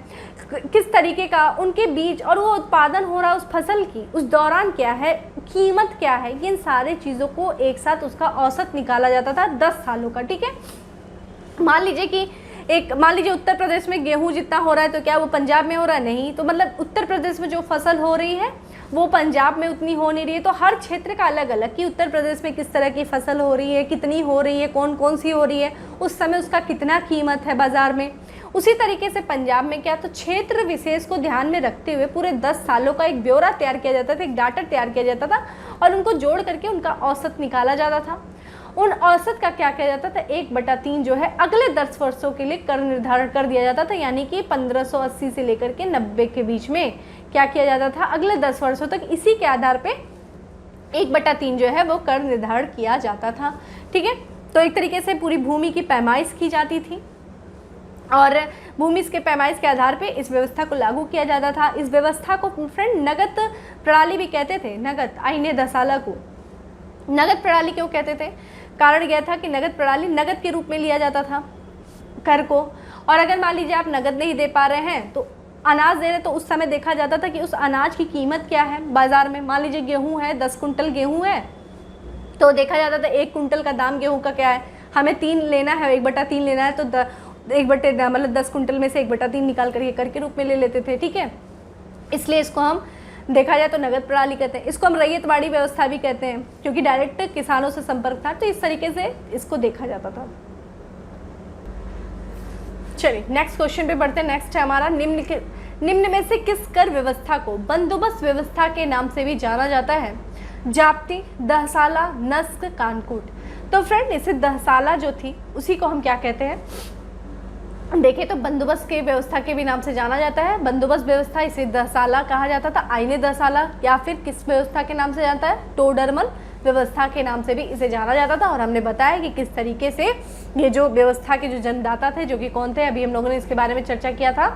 किस तरीके का उनके बीज, और वो उत्पादन हो रहा है उस फसल की, उस दौरान क्या है, कीमत क्या है, इन सारे चीज़ों को एक साथ उसका औसत निकाला जाता था 10 सालों का, ठीक है। मान लीजिए उत्तर प्रदेश में गेहूं जितना हो रहा है तो क्या वो पंजाब में हो रहा है? नहीं। तो मतलब उत्तर प्रदेश में जो फसल हो रही है वो पंजाब में उतनी हो नहीं रही है। तो हर क्षेत्र का अलग अलग कि उत्तर प्रदेश में किस तरह की फसल हो रही है, कितनी हो रही है, कौन कौन सी हो रही है, उस समय उसका कितना कीमत है बाज़ार में। उसी तरीके से पंजाब में क्या, तो क्षेत्र विशेष को ध्यान में रखते हुए पूरे 10 सालों का एक ब्यौरा तैयार किया जाता था, एक डाटा तैयार किया जाता था और उनको जोड़ करके उनका औसत निकाला जाता था। उन औसत का क्या किया जाता था? 1/3 जो है अगले 10 वर्षों के लिए कर निर्धारण कर दिया जाता था, यानी कि 1580 से लेकर के 90 के बीच में क्या किया जाता था? अगले 10 वर्षों तक इसी के आधार पे 1/3 जो है वो कर निर्धारण किया जाता था, ठीक है। तो एक तरीके से पूरी भूमि की पैमाइश की जाती थी। और भूमिज के पैमाइश के आधार पे इस व्यवस्था को लागू किया जाता था। इस व्यवस्था को फ्रेंड नगद प्रणाली भी कहते थे, नगद आईने दसाला को नगद प्रणाली क्यों कहते थे? कारण यह था कि नगद प्रणाली नगद के रूप में लिया जाता था कर को, और अगर मान लीजिए आप नगद नहीं दे पा रहे हैं तो अनाज दे रहे, तो उस समय देखा जाता था कि उस अनाज की कीमत क्या है बाजार में। मान लीजिए गेहूँ है, 10 कुंटल गेहूँ है, तो देखा जाता था 1 कुंटल का दाम गेहूँ का क्या है, हमें 3 लेना है, 1/3 लेना है, तो 10 कुंटल में से 1/3 निकाल कर ये कर के रूप में ले लेते थे। ठीक है, इसलिए इसको हम देखा जाए तो नगद प्रणाली कहते हैं। इसको हम रैयतवाड़ी व्यवस्था भी कहते हैं, क्योंकि डायरेक्ट किसानों से संपर्क था, तो इस तरीके से इसको देखा जाता था। चलिए नेक्स्ट क्वेश्चन पे बढ़ते हैं। नेक्स्ट है हमारा, निम्न में से किस कर व्यवस्था को बंदोबस्त व्यवस्था के नाम से भी जाना जाता है? जाप्ती, दहसाला, नस्क, कानकूट। तो फ्रेंड इसे दहसाला जो थी उसी को हम क्या कहते हैं? देखिए तो बंदोबस्त के व्यवस्था के भी नाम से जाना जाता है। बंदोबस्त व्यवस्था इसे दहसाला कहा जाता था, आईने दहसाला, या फिर किस व्यवस्था के नाम से जाता है? टोडरमल व्यवस्था के नाम से भी इसे जाना जाता था। और हमने बताया कि किस तरीके से ये जो व्यवस्था के जो जन्मदाता थे, जो कि कौन थे, अभी हम लोगों ने इसके बारे में चर्चा किया था,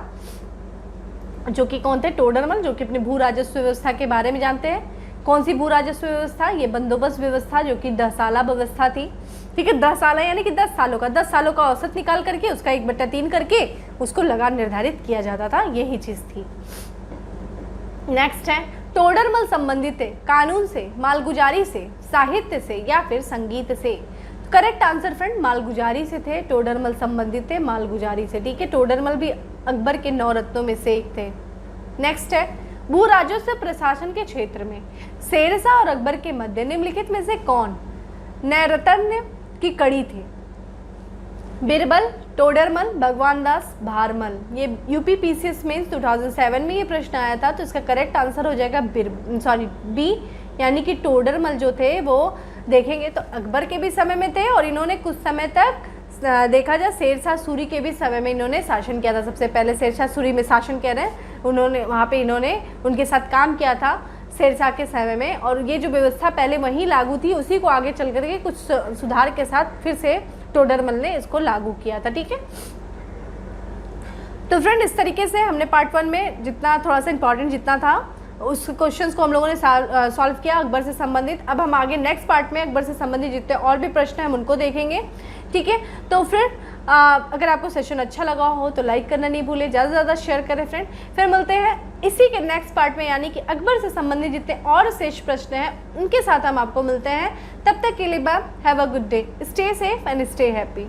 जो कि कौन थे? टोडरमल, जो कि अपने भू राजस्व व्यवस्था के बारे में जानते हैं। कौन सी भू राजस्व व्यवस्था? ये बंदोबस्त व्यवस्था, जो कि दहसाला व्यवस्था थी। ठीक है, 10 साल यानी कि 10 सालों का, 10 सालों का औसत निकाल करके उसका 1/3 करके उसको लगान निर्धारित किया जाता था, यही चीज थी। नेक्स्ट है, टोडरमल संबंधित है कानून से, मालगुजारी से, साहित्य से, या फिर संगीत से? करेक्ट आंसर फ्रेंड मालगुजारी से थे। टोडरमल संबंधित थे मालगुजारी से। ठीक है, टोडरमल भी अकबर के 9 रत्नों में से एक थे। नेक्स्ट है, भू राजस्व प्रशासन के क्षेत्र में शेरशाह और अकबर के मध्य निम्नलिखित में से कौन नैरत्न की कड़ी थी? बिरबल, टोडरमल, भगवान दास, भारमल। ये यूपी पीसीएस में 2007 में ये प्रश्न आया था, तो इसका करेक्ट आंसर हो जाएगा बी, यानी कि टोडरमल जो थे वो देखेंगे तो अकबर के भी समय में थे, और इन्होंने कुछ समय तक देखा जाए शेरशाह सूरी के भी समय में इन्होंने शासन किया था। सबसे पहले शेरशाह सूरी में शासन कह रहे हैं, उन्होंने वहाँ पे इन्होंने उनके साथ काम किया था शेरशाह के समय में, और ये जो व्यवस्था पहले वहीं लागू थी उसी को आगे चल करके कुछ सुधार के साथ फिर से टोडरमल ने इसको लागू किया था। ठीक है, तो फ्रेंड इस तरीके से हमने पार्ट 1 में जितना थोड़ा सा इंपॉर्टेंट जितना था उस क्वेश्चंस को हम लोगों ने सॉल्व किया अकबर से संबंधित। अब हम आगे नेक्स्ट पार्ट में अकबर से संबंधित जितने और भी प्रश्न हैं हम उनको देखेंगे। ठीक है, तो फ्रेंड अगर आपको सेशन अच्छा लगा हो तो लाइक करना नहीं भूलें, ज़्यादा से ज़्यादा शेयर करें फ्रेंड। फिर मिलते हैं इसी के नेक्स्ट पार्ट में, यानी कि अकबर से संबंधित जितने और शेष प्रश्न हैं उनके साथ हम आपको मिलते हैं। तब तक के लिए bye, have a good day, stay safe and stay happy.